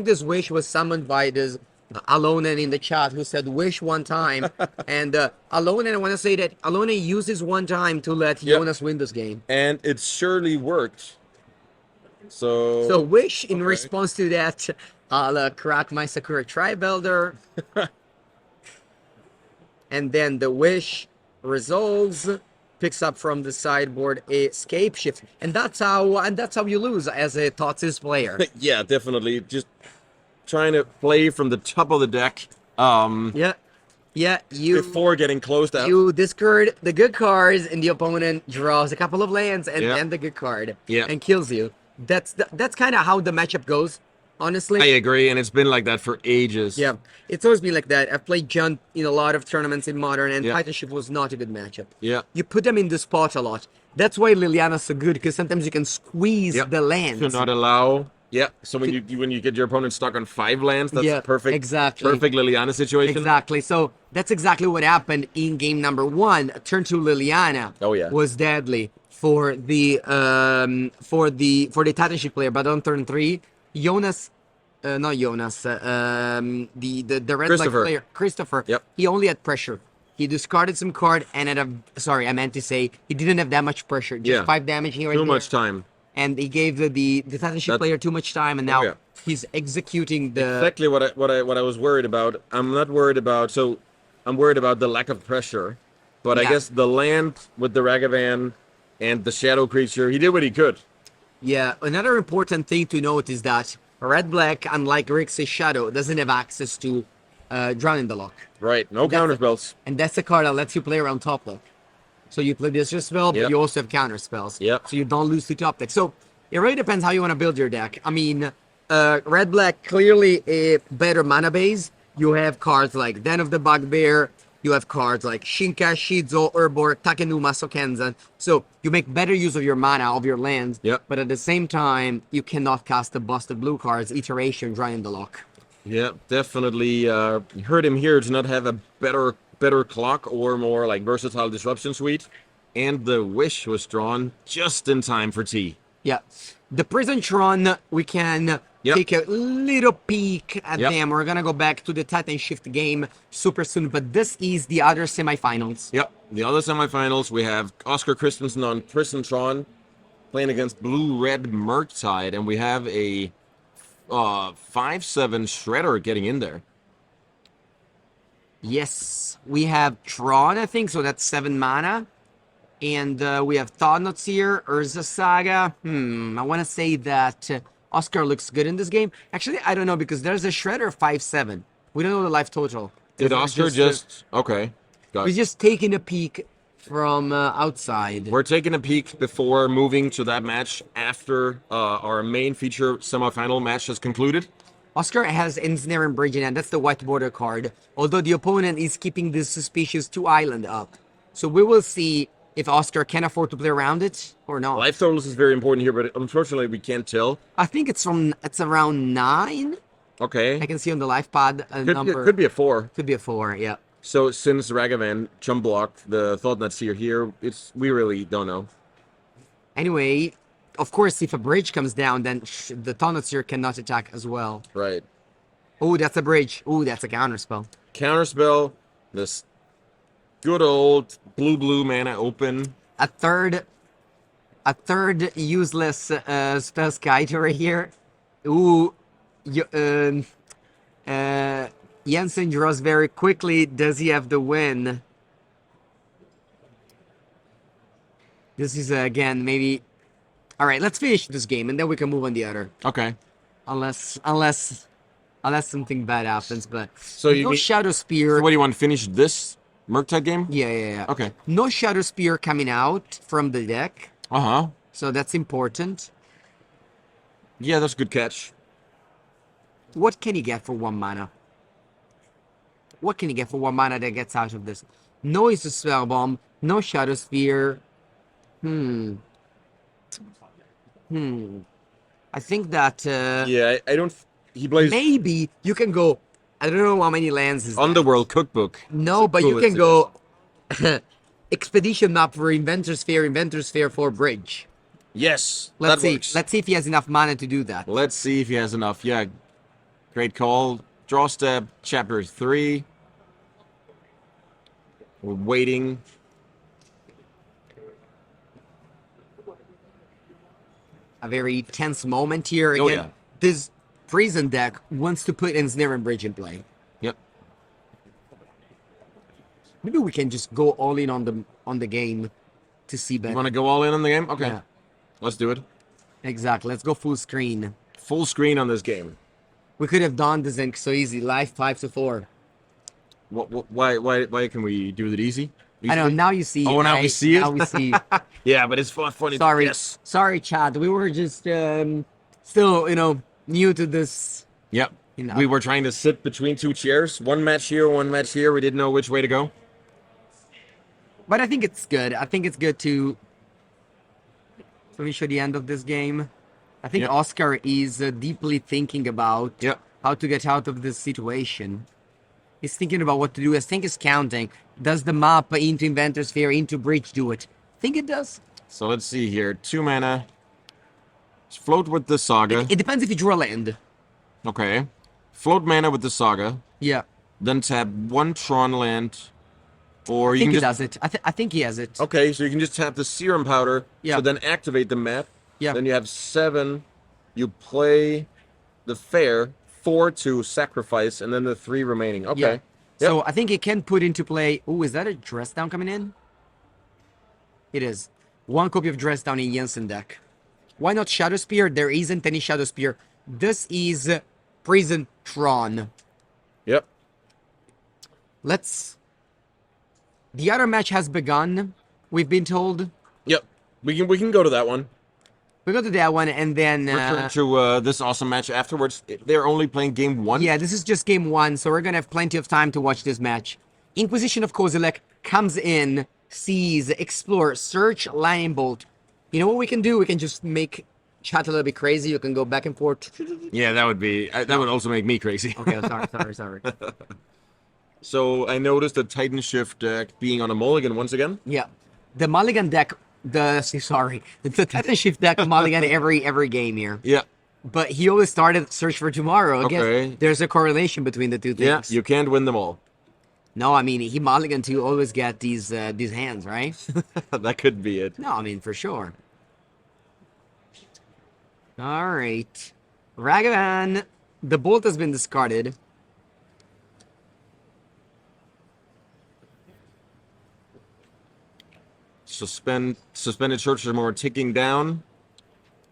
[SPEAKER 2] this wish was summoned by this Alonen in the chat who said wish one time, and Alonen, I want to say that Alonen uses one time to let Jonas win this game.
[SPEAKER 1] And it surely worked. So
[SPEAKER 2] wish in response to that, I'll crack my Sakura Tri-Builder, and then the wish resolves, picks up from the sideboard a escape shift, and that's how you lose as a Thoughtseize player.
[SPEAKER 1] yeah, definitely. Just trying to play from the top of the deck.
[SPEAKER 2] You
[SPEAKER 1] before getting closed out.
[SPEAKER 2] You discard the good cards, and the opponent draws a couple of lands and then the good card, and kills you. That's kind of how the matchup goes. Honestly,
[SPEAKER 1] I agree, and it's been like that for ages.
[SPEAKER 2] Yeah, it's always been like that. I've played Junt in a lot of tournaments in Modern, and Titanship was not a good matchup.
[SPEAKER 1] Yeah.
[SPEAKER 2] You put them in the spot a lot. That's why Liliana's so good, because sometimes you can squeeze the lands.
[SPEAKER 1] To not allow. Yeah. So when you get your opponent stuck on 5 lands, that's perfect.
[SPEAKER 2] Exactly.
[SPEAKER 1] Perfect Liliana situation.
[SPEAKER 2] Exactly. So that's exactly what happened in game number 1. Turn 2 Liliana.
[SPEAKER 1] Oh yeah.
[SPEAKER 2] Was deadly for the Titanship player, but on turn 3, Jonas. Not Jonas, the red black player, Christopher, he only had pressure. He discarded some card and I meant to say, he didn't have that much pressure. Just 5 damage here and
[SPEAKER 1] Too much time.
[SPEAKER 2] And he gave the Titanship player too much time, and now he's executing the...
[SPEAKER 1] Exactly what I was worried about. I'm not worried about... So, I'm worried about the lack of pressure. But I
[SPEAKER 2] Yeah.
[SPEAKER 1] guess the land with the Ragavan and the Shadow Creature, he did what he could.
[SPEAKER 2] Yeah, another important thing to note is that Red Black, unlike Grixis Shadow, doesn't have access to Drown in the Lock.
[SPEAKER 1] Right, no
[SPEAKER 2] And that's
[SPEAKER 1] counter
[SPEAKER 2] a-
[SPEAKER 1] spells.
[SPEAKER 2] And that's the card that lets you play around top deck. So you play this spell, but
[SPEAKER 1] Yep.
[SPEAKER 2] you also have counter spells.
[SPEAKER 1] Yep.
[SPEAKER 2] So you don't lose to top deck. So it really depends how you want to build your deck. I mean, Red Black clearly a better mana base. You have cards like Den of the Bugbear. You have cards like Shinka, Shizo, Urborg, Takenuma, Sokenzan. So you make better use of your mana, of your lands.
[SPEAKER 1] Yep.
[SPEAKER 2] But at the same time, you cannot cast the busted blue cards, Iteration, Dry in the Lock.
[SPEAKER 1] Yeah, definitely heard him here to not have a better clock or more like versatile disruption suite. And the wish was drawn just in time for tea.
[SPEAKER 2] Yeah. The Prison Tron, we can
[SPEAKER 1] Yep.
[SPEAKER 2] take a little peek at
[SPEAKER 1] Yep.
[SPEAKER 2] them. We're gonna go back to the Titan Shift game super soon, but this is the other semifinals.
[SPEAKER 1] Yep. The other semifinals, we have Oscar Christensen on Prisantron playing against Blue-Red Murktide, and we have a 5/7 Shredder getting in there.
[SPEAKER 2] Yes, we have Tron, I think, so that's 7 mana. And we have Thought here, Urza Saga. I want to say that Oscar looks good in this game. Actually, I don't know, because there's a Shredder 5/7. We don't know the life total.
[SPEAKER 1] Did
[SPEAKER 2] We're
[SPEAKER 1] Oscar just okay? Got
[SPEAKER 2] We're
[SPEAKER 1] it.
[SPEAKER 2] just taking a peek from outside.
[SPEAKER 1] We're taking a peek before moving to that match after our main feature semifinal match has concluded.
[SPEAKER 2] Oscar has Ensnare Bridge in hand. That's the white border card. Although the opponent is keeping this suspicious 2 island up. So we will see if Oscar can afford to play around it or not.
[SPEAKER 1] Life totals is very important here, but unfortunately we can't tell.
[SPEAKER 2] I think it's around 9.
[SPEAKER 1] Okay,
[SPEAKER 2] I can see on the life pad a
[SPEAKER 1] could
[SPEAKER 2] number.
[SPEAKER 1] could be a 4.
[SPEAKER 2] Could be a 4, yeah.
[SPEAKER 1] So since Ragavan chum blocked the Thought Nuts here, we really don't know.
[SPEAKER 2] Anyway, of course, if a bridge comes down, then the Tonnetsier cannot attack as well.
[SPEAKER 1] Right.
[SPEAKER 2] Oh, that's a bridge. Oh, that's a counterspell.
[SPEAKER 1] Counterspell, this good old blue mana open.
[SPEAKER 2] A third useless spell Skyter here. Ooh, Jensen draws very quickly. Does he have the win? This is again maybe. All right, let's finish this game and then we can move on the other.
[SPEAKER 1] Okay.
[SPEAKER 2] Unless something bad happens, but
[SPEAKER 1] So you
[SPEAKER 2] no
[SPEAKER 1] mean-
[SPEAKER 2] Shadow Spear.
[SPEAKER 1] So what do you want to finish this Murktide game?
[SPEAKER 2] Yeah.
[SPEAKER 1] Okay.
[SPEAKER 2] No Shadow Spear coming out from the deck,
[SPEAKER 1] Uh-huh.
[SPEAKER 2] so that's important.
[SPEAKER 1] Yeah, that's a good catch.
[SPEAKER 2] What can he get for 1 mana? What can he get for 1 mana that gets out of this? No is a Spell Bomb, no Shadow Spear. I think that
[SPEAKER 1] Yeah, I don't... He plays
[SPEAKER 2] maybe you can go. I don't know how many lands is that.
[SPEAKER 1] Underworld Cookbook.
[SPEAKER 2] No, but you
[SPEAKER 1] Cool,
[SPEAKER 2] can
[SPEAKER 1] it's-
[SPEAKER 2] go Expedition Map for Inventor's Sphere for Bridge.
[SPEAKER 1] Yes,
[SPEAKER 2] Let's
[SPEAKER 1] that
[SPEAKER 2] see.
[SPEAKER 1] works.
[SPEAKER 2] Let's see if he has enough mana to do that.
[SPEAKER 1] Let's see if he has enough. Yeah, great call. Draw step, chapter 3. We're waiting.
[SPEAKER 2] A very tense moment here.
[SPEAKER 1] Oh,
[SPEAKER 2] Again,
[SPEAKER 1] yeah.
[SPEAKER 2] this prison deck wants to put Ensnare Bridge in play.
[SPEAKER 1] Yep.
[SPEAKER 2] Maybe we can just go all in on the game to see
[SPEAKER 1] You
[SPEAKER 2] better.
[SPEAKER 1] want to go all in on the game? Okay.
[SPEAKER 2] Yeah.
[SPEAKER 1] Let's do it.
[SPEAKER 2] Exactly. Let's go full screen.
[SPEAKER 1] Full screen on this game.
[SPEAKER 2] We could have done this in so easy. Life 5-4.
[SPEAKER 1] Why can we do it easy?
[SPEAKER 2] I know. Now you see.
[SPEAKER 1] Oh, now we
[SPEAKER 2] right?
[SPEAKER 1] see it?
[SPEAKER 2] Now we see.
[SPEAKER 1] Yeah, but it's funny.
[SPEAKER 2] Sorry.
[SPEAKER 1] Yes.
[SPEAKER 2] Sorry, Chad. We were just still, new to this.
[SPEAKER 1] Yep.
[SPEAKER 2] You know.
[SPEAKER 1] We were trying to sit between 2 chairs. One match here, one match here. We didn't know which way to go.
[SPEAKER 2] But I think it's good. I think it's good to. So we show the end of this game. I think
[SPEAKER 1] Yep.
[SPEAKER 2] Oscar is deeply thinking about
[SPEAKER 1] Yep.
[SPEAKER 2] how to get out of this situation. He's thinking about what to do. I think he's counting. Does the map into Inventor Sphere, into Bridge do it? I think it does.
[SPEAKER 1] So let's see here. 2 mana. Float with the Saga.
[SPEAKER 2] It depends if you draw land.
[SPEAKER 1] Okay. Float mana with the Saga.
[SPEAKER 2] Yeah.
[SPEAKER 1] Then tap 1 Tron land. Or
[SPEAKER 2] I
[SPEAKER 1] you
[SPEAKER 2] think
[SPEAKER 1] can
[SPEAKER 2] he
[SPEAKER 1] just...
[SPEAKER 2] does it. I think he has it.
[SPEAKER 1] Okay, so you can just tap the Serum Powder.
[SPEAKER 2] Yeah.
[SPEAKER 1] So then activate the map.
[SPEAKER 2] Yeah.
[SPEAKER 1] Then you have 7. You play the fair. 4 to sacrifice. And then the 3 remaining. Okay.
[SPEAKER 2] Yeah. So
[SPEAKER 1] Yep.
[SPEAKER 2] I think it can put into play. Oh, is that a dress down coming in? It is. One copy of dress down in Jensen deck. Why not Shadow Spear? There isn't any Shadow Spear. This is Prison Tron.
[SPEAKER 1] Yep.
[SPEAKER 2] Let's. The other match has begun. We've been told.
[SPEAKER 1] Yep. We can go to that one.
[SPEAKER 2] We go to that one and then.
[SPEAKER 1] Return to this awesome match afterwards. They're only playing game 1.
[SPEAKER 2] Yeah, this is just game 1, so we're gonna have plenty of time to watch this match. Inquisition of Kozilek comes in, sees, explore, search, line bolt. You know what we can do? We can just make chat a little bit crazy. You can go back and forth.
[SPEAKER 1] Yeah, that would also make me crazy.
[SPEAKER 2] Okay, sorry.
[SPEAKER 1] So I noticed the Titan Shift deck being on a mulligan once again.
[SPEAKER 2] Yeah, the Mulligan deck. The Titan Shift deck Mulligan every game here.
[SPEAKER 1] Yeah.
[SPEAKER 2] But he always started Search for Tomorrow. I guess there's a correlation between the two things.
[SPEAKER 1] Yeah, you can't win them all.
[SPEAKER 2] No, I mean he Mulligan to always get these hands, right?
[SPEAKER 1] That could be it.
[SPEAKER 2] No, I mean for sure. All right, Ragavan. The bolt has been discarded.
[SPEAKER 1] Suspended search are more ticking down.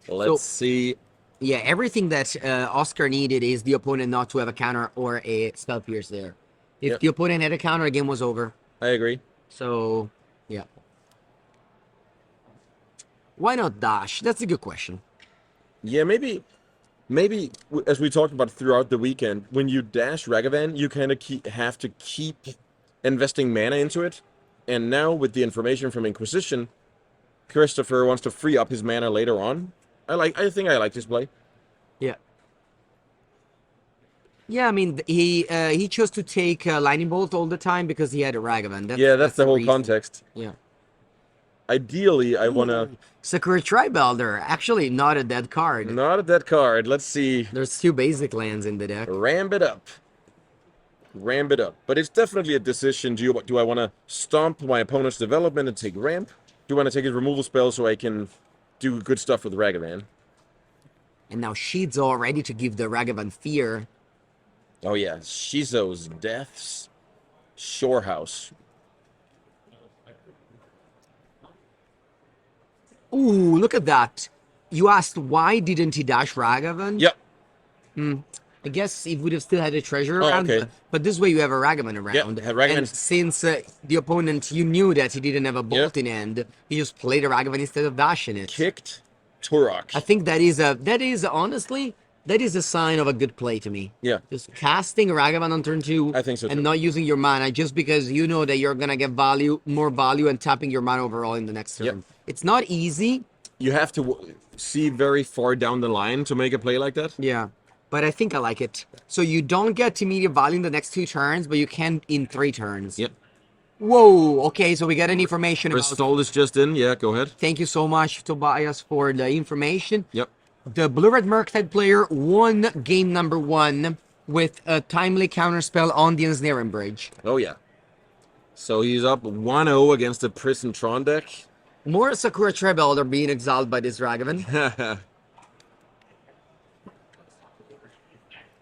[SPEAKER 1] Let's see.
[SPEAKER 2] Yeah, everything that Oscar needed is the opponent not to have a counter or a spell pierce there. If the opponent had a counter, the game was over.
[SPEAKER 1] I agree.
[SPEAKER 2] So, yeah. Why not dash? That's a good question.
[SPEAKER 1] Yeah, maybe as we talked about throughout the weekend, when you dash Ragavan, you kind of have to keep investing mana into it. And now with the information from Inquisition, Christopher wants to free up his mana later on. I think I like this play.
[SPEAKER 2] Yeah. Yeah, I mean he chose to take Lightning Bolt all the time because he had a Ragavan.
[SPEAKER 1] That's the whole
[SPEAKER 2] reason.
[SPEAKER 1] context.
[SPEAKER 2] Yeah.
[SPEAKER 1] Ideally, I want to...
[SPEAKER 2] Sakura Tribelder. Actually, not a dead card.
[SPEAKER 1] Not a dead card. Let's see.
[SPEAKER 2] There's 2 basic lands in the deck.
[SPEAKER 1] Ramp it up. Ramp it up. But it's definitely a decision. Do I want to stomp my opponent's development and take ramp? Do I want to take his removal spell so I can do good stuff with Ragavan?
[SPEAKER 2] And now Sheed's all ready to give the Ragavan fear.
[SPEAKER 1] Oh yeah, Shizo's Death's Shorehouse.
[SPEAKER 2] Ooh, look at that. You asked why didn't he dash Ragavan?
[SPEAKER 1] Yep.
[SPEAKER 2] I guess he would have still had a treasure
[SPEAKER 1] Oh,
[SPEAKER 2] around.
[SPEAKER 1] okay.
[SPEAKER 2] But this way you have a Ragavan around.
[SPEAKER 1] Yeah, Ragavan.
[SPEAKER 2] And since the opponent, you knew that he didn't have a bolt in hand, he just played a Ragavan instead of dashing it.
[SPEAKER 1] Kicked Turok.
[SPEAKER 2] I think that is honestly, that is a sign of a good play to me.
[SPEAKER 1] Yeah.
[SPEAKER 2] Just casting Ragavan on turn 2
[SPEAKER 1] I think so,
[SPEAKER 2] and
[SPEAKER 1] too.
[SPEAKER 2] not using your mana just because you know that you're going to get more value and tapping your mana overall in the next turn.
[SPEAKER 1] Yep.
[SPEAKER 2] It's not easy.
[SPEAKER 1] You have to see very far down the line to make a play like that.
[SPEAKER 2] Yeah. But I think I like it. So you don't get immediate value in the next 2 turns, but you can in 3 turns.
[SPEAKER 1] Yep.
[SPEAKER 2] Whoa. Okay, so we got an information about...
[SPEAKER 1] Bristol is just in. Yeah, go ahead.
[SPEAKER 2] Thank you so much, Tobias, for the information.
[SPEAKER 1] Yep.
[SPEAKER 2] The Blue-Red Murktide player won game number 1 with a timely counterspell on the Ensnaring Bridge.
[SPEAKER 1] Oh, yeah. So he's up 1-0 against the Prison Tron deck.
[SPEAKER 2] More Sakura Trebel are being exiled by this Ragavan.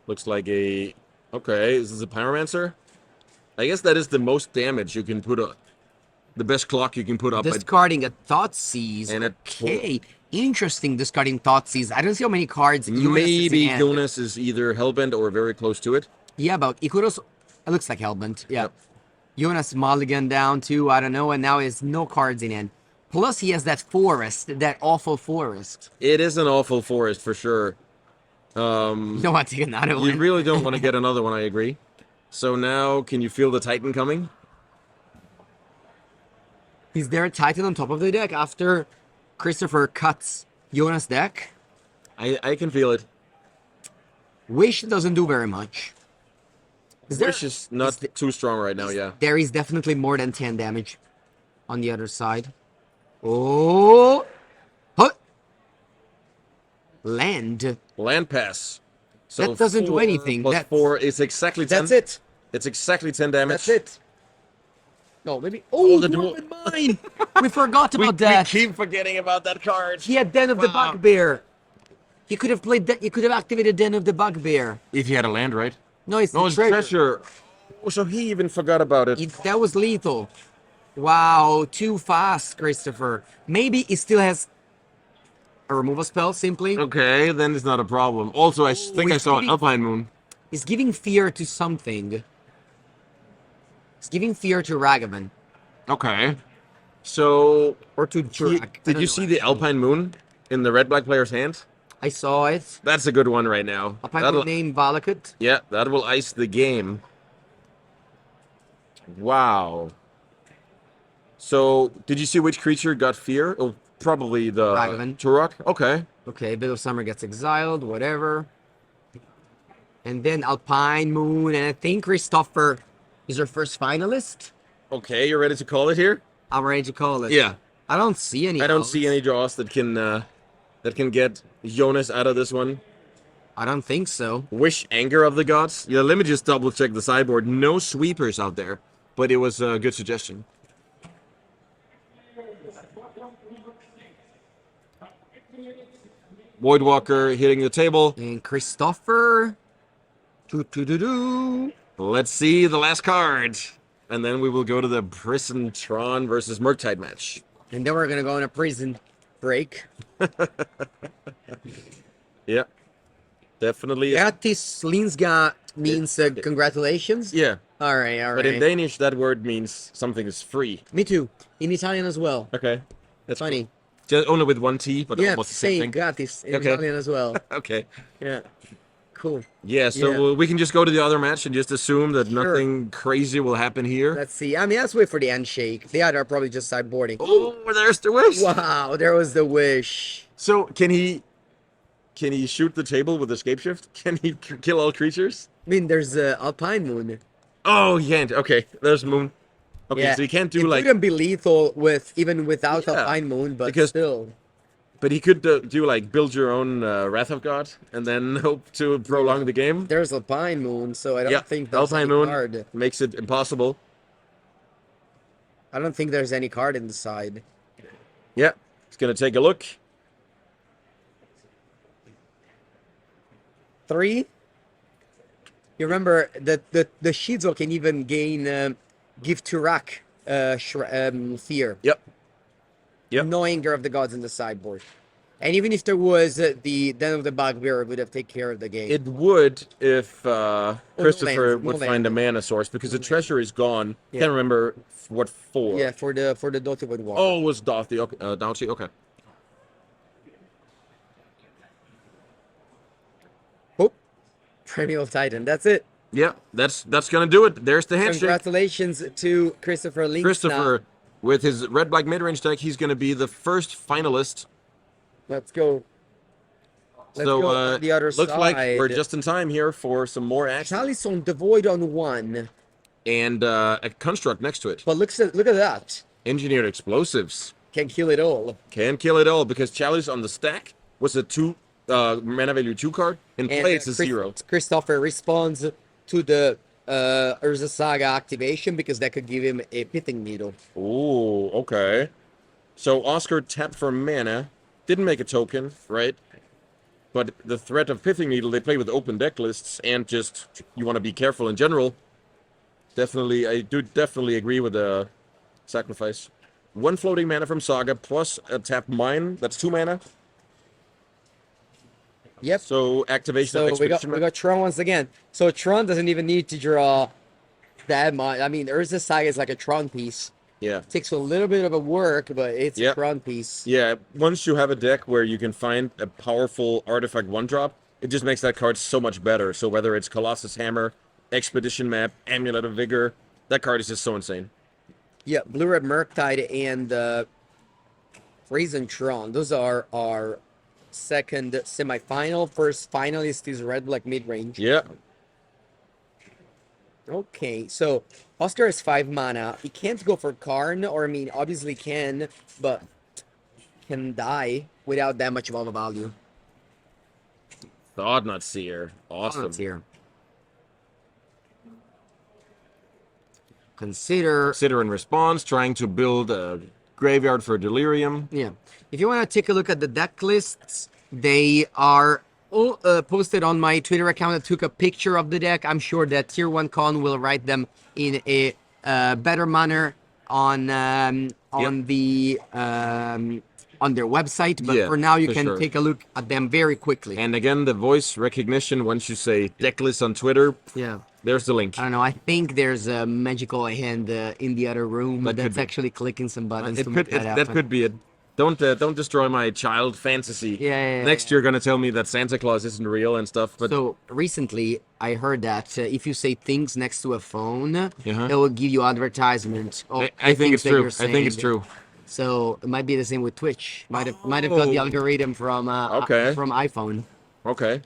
[SPEAKER 1] Looks like a... Okay, this is a Pyromancer? I guess that is the most damage you can put up. The best clock you can put up.
[SPEAKER 2] Discarding a Thoughtseize.
[SPEAKER 1] And
[SPEAKER 2] okay. Interesting discarding Thoughtseize. I don't see how many cards.
[SPEAKER 1] Maybe Jonas is either Hellbent or very close to it.
[SPEAKER 2] Yeah, but it could also... It looks like Hellbent. Yeah.
[SPEAKER 1] Yep.
[SPEAKER 2] Jonas Mulligan down too. I don't know. And now he has no cards in hand. Plus he has that forest. That awful forest.
[SPEAKER 1] It is an awful forest for sure.
[SPEAKER 2] You don't want to take another one.
[SPEAKER 1] You really don't want to get another one, I agree. So now, can you feel the Titan coming?
[SPEAKER 2] Is there a Titan on top of the deck after Christopher cuts Jonas' deck?
[SPEAKER 1] I can feel it.
[SPEAKER 2] Wish doesn't do very much.
[SPEAKER 1] Wish is not too strong right now, yeah.
[SPEAKER 2] There is definitely more than 10 damage on the other side. Oh! Huh! Land.
[SPEAKER 1] Land pass. So
[SPEAKER 2] that doesn't do
[SPEAKER 1] 4
[SPEAKER 2] anything.
[SPEAKER 1] Plus
[SPEAKER 2] That's
[SPEAKER 1] 4 is exactly 10.
[SPEAKER 2] That's it.
[SPEAKER 1] It's exactly 10 damage.
[SPEAKER 2] That's it. No, maybe. Oh,
[SPEAKER 1] the
[SPEAKER 2] Dwarven Mine! We forgot about that.
[SPEAKER 1] We keep forgetting about that card.
[SPEAKER 2] He had Den of the Bugbear. He could have played that. He could have activated Den of the Bugbear.
[SPEAKER 1] If he had a land, right?
[SPEAKER 2] No, it's
[SPEAKER 1] No,
[SPEAKER 2] the
[SPEAKER 1] it's
[SPEAKER 2] treasure.
[SPEAKER 1] treasure. Oh, so he even forgot about it.
[SPEAKER 2] That was lethal. Wow, too fast, Christopher. Maybe he still has a removal spell, simply.
[SPEAKER 1] Okay, then it's not a problem. Also, I
[SPEAKER 2] Oh,
[SPEAKER 1] think I saw Alpine Moon.
[SPEAKER 2] he's giving fear to something. He's giving fear to Ragavan.
[SPEAKER 1] Okay. So,
[SPEAKER 2] Or to Jurak. I
[SPEAKER 1] did
[SPEAKER 2] don't
[SPEAKER 1] you
[SPEAKER 2] know,
[SPEAKER 1] see the
[SPEAKER 2] actually.
[SPEAKER 1] Alpine Moon in the red-black player's hand?
[SPEAKER 2] I saw it.
[SPEAKER 1] That's a good one right now.
[SPEAKER 2] A pipe
[SPEAKER 1] That'll,
[SPEAKER 2] name Valakut.
[SPEAKER 1] yeah, that will ice the game. Wow. So, did you see which creature got fear? Oh, probably the
[SPEAKER 2] Ragavan.
[SPEAKER 1] Turok. Okay.
[SPEAKER 2] Okay, Bit of Summer gets exiled, whatever. And then Alpine Moon, and I think Christopher is our first finalist.
[SPEAKER 1] Okay, you're ready to call it here?
[SPEAKER 2] I'm ready to call it.
[SPEAKER 1] Yeah.
[SPEAKER 2] I don't see any.
[SPEAKER 1] I don't see any draws that can get Jonas out of this one.
[SPEAKER 2] I don't think so.
[SPEAKER 1] Wish Anger of the Gods. Yeah, let me just double check the sideboard. No sweepers out there, but it was a good suggestion. Voidwalker hitting the table.
[SPEAKER 2] And Christopher. Doo-doo-doo-doo.
[SPEAKER 1] Let's see the last card. And then we will go to the Prison Tron versus Murktide match.
[SPEAKER 2] And then we're gonna go on a prison break.
[SPEAKER 1] Yeah. Definitely.
[SPEAKER 2] Grattis Linsga means congratulations.
[SPEAKER 1] Yeah.
[SPEAKER 2] All right, all right.
[SPEAKER 1] But in Danish, that word means something is free.
[SPEAKER 2] Me too. In Italian as well.
[SPEAKER 1] Okay. That's
[SPEAKER 2] Funny.
[SPEAKER 1] cool. Just only with one T, but
[SPEAKER 2] Yeah,
[SPEAKER 1] almost the same thing.
[SPEAKER 2] gratis in
[SPEAKER 1] Okay.
[SPEAKER 2] Italian as well.
[SPEAKER 1] Okay.
[SPEAKER 2] Yeah. Cool.
[SPEAKER 1] Yeah, so
[SPEAKER 2] Yeah.
[SPEAKER 1] we can just go to the other match and just assume that
[SPEAKER 2] Sure.
[SPEAKER 1] nothing crazy will happen here.
[SPEAKER 2] Let's see. I mean, let's wait for the handshake. The other are probably just sideboarding.
[SPEAKER 1] Oh, there's the wish.
[SPEAKER 2] Wow, there was the wish.
[SPEAKER 1] So can he shoot the table with escape shift? Can he kill all creatures?
[SPEAKER 2] I mean, there's Alpine Moon.
[SPEAKER 1] Oh, he can't. Okay, there's Moon. Okay,
[SPEAKER 2] Yeah.
[SPEAKER 1] so he can't do
[SPEAKER 2] It
[SPEAKER 1] like,
[SPEAKER 2] wouldn't be lethal with even without
[SPEAKER 1] Yeah,
[SPEAKER 2] Alpine Moon, but
[SPEAKER 1] because-
[SPEAKER 2] still.
[SPEAKER 1] but he could do like build your own Wrath of God and then hope to prolong the game.
[SPEAKER 2] There's Alpine Moon, so I don't
[SPEAKER 1] Yeah,
[SPEAKER 2] think there's
[SPEAKER 1] Alpine
[SPEAKER 2] any
[SPEAKER 1] Moon
[SPEAKER 2] card.
[SPEAKER 1] makes it impossible.
[SPEAKER 2] I don't think there's any card inside.
[SPEAKER 1] Yeah, he's gonna take a look.
[SPEAKER 2] 3. You remember that the Shizo can even gain give to Rak fear.
[SPEAKER 1] Yep. Yep.
[SPEAKER 2] No anger of the gods in the sideboard. And even if there was the Den of the Bugbear, would have taken care of the game.
[SPEAKER 1] It would if Christopher
[SPEAKER 2] lands, no
[SPEAKER 1] would find a
[SPEAKER 2] lands.
[SPEAKER 1] mana source because the treasure is gone.
[SPEAKER 2] Yeah.
[SPEAKER 1] Can't remember what for.
[SPEAKER 2] Yeah, for the Dottie Wood Walker.
[SPEAKER 1] Oh, it was Dorothy. Okay, Doughty. Okay.
[SPEAKER 2] Oh, Primeval Titan. That's it.
[SPEAKER 1] Yeah, that's gonna do it. There's the handshake.
[SPEAKER 2] Congratulations to Christopher Links.
[SPEAKER 1] Christopher, with his red black mid range deck, he's gonna be the first finalist.
[SPEAKER 2] Let's go. Let's
[SPEAKER 1] So
[SPEAKER 2] go on the other
[SPEAKER 1] looks
[SPEAKER 2] side.
[SPEAKER 1] like we're just in time here for some more action
[SPEAKER 2] Chalice on Devoid on 1.
[SPEAKER 1] and a construct next to it.
[SPEAKER 2] But look at that.
[SPEAKER 1] Engineered explosives
[SPEAKER 2] Can kill it all.
[SPEAKER 1] can kill it all because Chalice on the stack was a 2 mana value 2 card. In play, it's a 0.
[SPEAKER 2] Christopher responds to the Urza Saga activation because that could give him a Pithing Needle.
[SPEAKER 1] Ooh, okay. So Oscar tapped for mana, didn't make a token, right? But the threat of Pithing Needle, they play with open deck lists, and just you want to be careful in general. Definitely, I do definitely agree with the sacrifice. 1 floating mana from Saga plus a tap mine. That's 2 mana.
[SPEAKER 2] Yep.
[SPEAKER 1] So activation
[SPEAKER 2] So
[SPEAKER 1] of
[SPEAKER 2] we
[SPEAKER 1] expedition.
[SPEAKER 2] got Tron once again. So Tron doesn't even need to draw that much. I mean, Urza Saga is like a Tron piece.
[SPEAKER 1] Yeah.
[SPEAKER 2] Takes a little bit of a work, but it's a
[SPEAKER 1] Yep.
[SPEAKER 2] Tron piece.
[SPEAKER 1] Yeah, once you have a deck where you can find a powerful artifact 1-drop, it just makes that card so much better. So whether it's Colossus Hammer, Expedition Map, Amulet of Vigor, that card is just so insane.
[SPEAKER 2] Yeah, Blue Red Murktide and Brazen Tron. Those are our second semifinal. First finalist is Red Black mid range.
[SPEAKER 1] Yeah.
[SPEAKER 2] Okay, so Oscar has 5 mana. He can't go for Karn, or I mean, obviously can, but can die without that much of a value.
[SPEAKER 1] Thought Not Seer. Awesome.
[SPEAKER 2] Let's here. Consider.
[SPEAKER 1] Consider in response, trying to build a graveyard for Delirium.
[SPEAKER 2] Yeah. If you want to take a look at the deck lists, they are posted on my Twitter account that took a picture of the deck. I'm sure that Tier1CON will write them in a better manner
[SPEAKER 1] Yep.
[SPEAKER 2] on their website. But
[SPEAKER 1] Yeah,
[SPEAKER 2] for now, you
[SPEAKER 1] for
[SPEAKER 2] can
[SPEAKER 1] sure.
[SPEAKER 2] take a look at them very quickly.
[SPEAKER 1] And again, the voice recognition, once you say decklist on Twitter,
[SPEAKER 2] Yeah.
[SPEAKER 1] there's the link.
[SPEAKER 2] I don't know. I think there's a magical hand in the other room
[SPEAKER 1] That could
[SPEAKER 2] that's
[SPEAKER 1] be.
[SPEAKER 2] actually clicking some buttons
[SPEAKER 1] It
[SPEAKER 2] to
[SPEAKER 1] could
[SPEAKER 2] make that
[SPEAKER 1] that
[SPEAKER 2] happen.
[SPEAKER 1] could be it. Don't destroy my child fantasy.
[SPEAKER 2] Yeah.
[SPEAKER 1] Next you're gonna tell me that Santa Claus isn't real and stuff, but
[SPEAKER 2] So recently, I heard that if you say things next to a phone,
[SPEAKER 1] Uh-huh.
[SPEAKER 2] it will give you advertisement of
[SPEAKER 1] I
[SPEAKER 2] the
[SPEAKER 1] think
[SPEAKER 2] things
[SPEAKER 1] it's
[SPEAKER 2] that
[SPEAKER 1] true.
[SPEAKER 2] you're
[SPEAKER 1] I think it's
[SPEAKER 2] saying.
[SPEAKER 1] true.
[SPEAKER 2] So it might be the same with Twitch. Might have got the
[SPEAKER 1] Oh.
[SPEAKER 2] algorithm
[SPEAKER 1] Okay.
[SPEAKER 2] from iPhone,
[SPEAKER 1] Okay.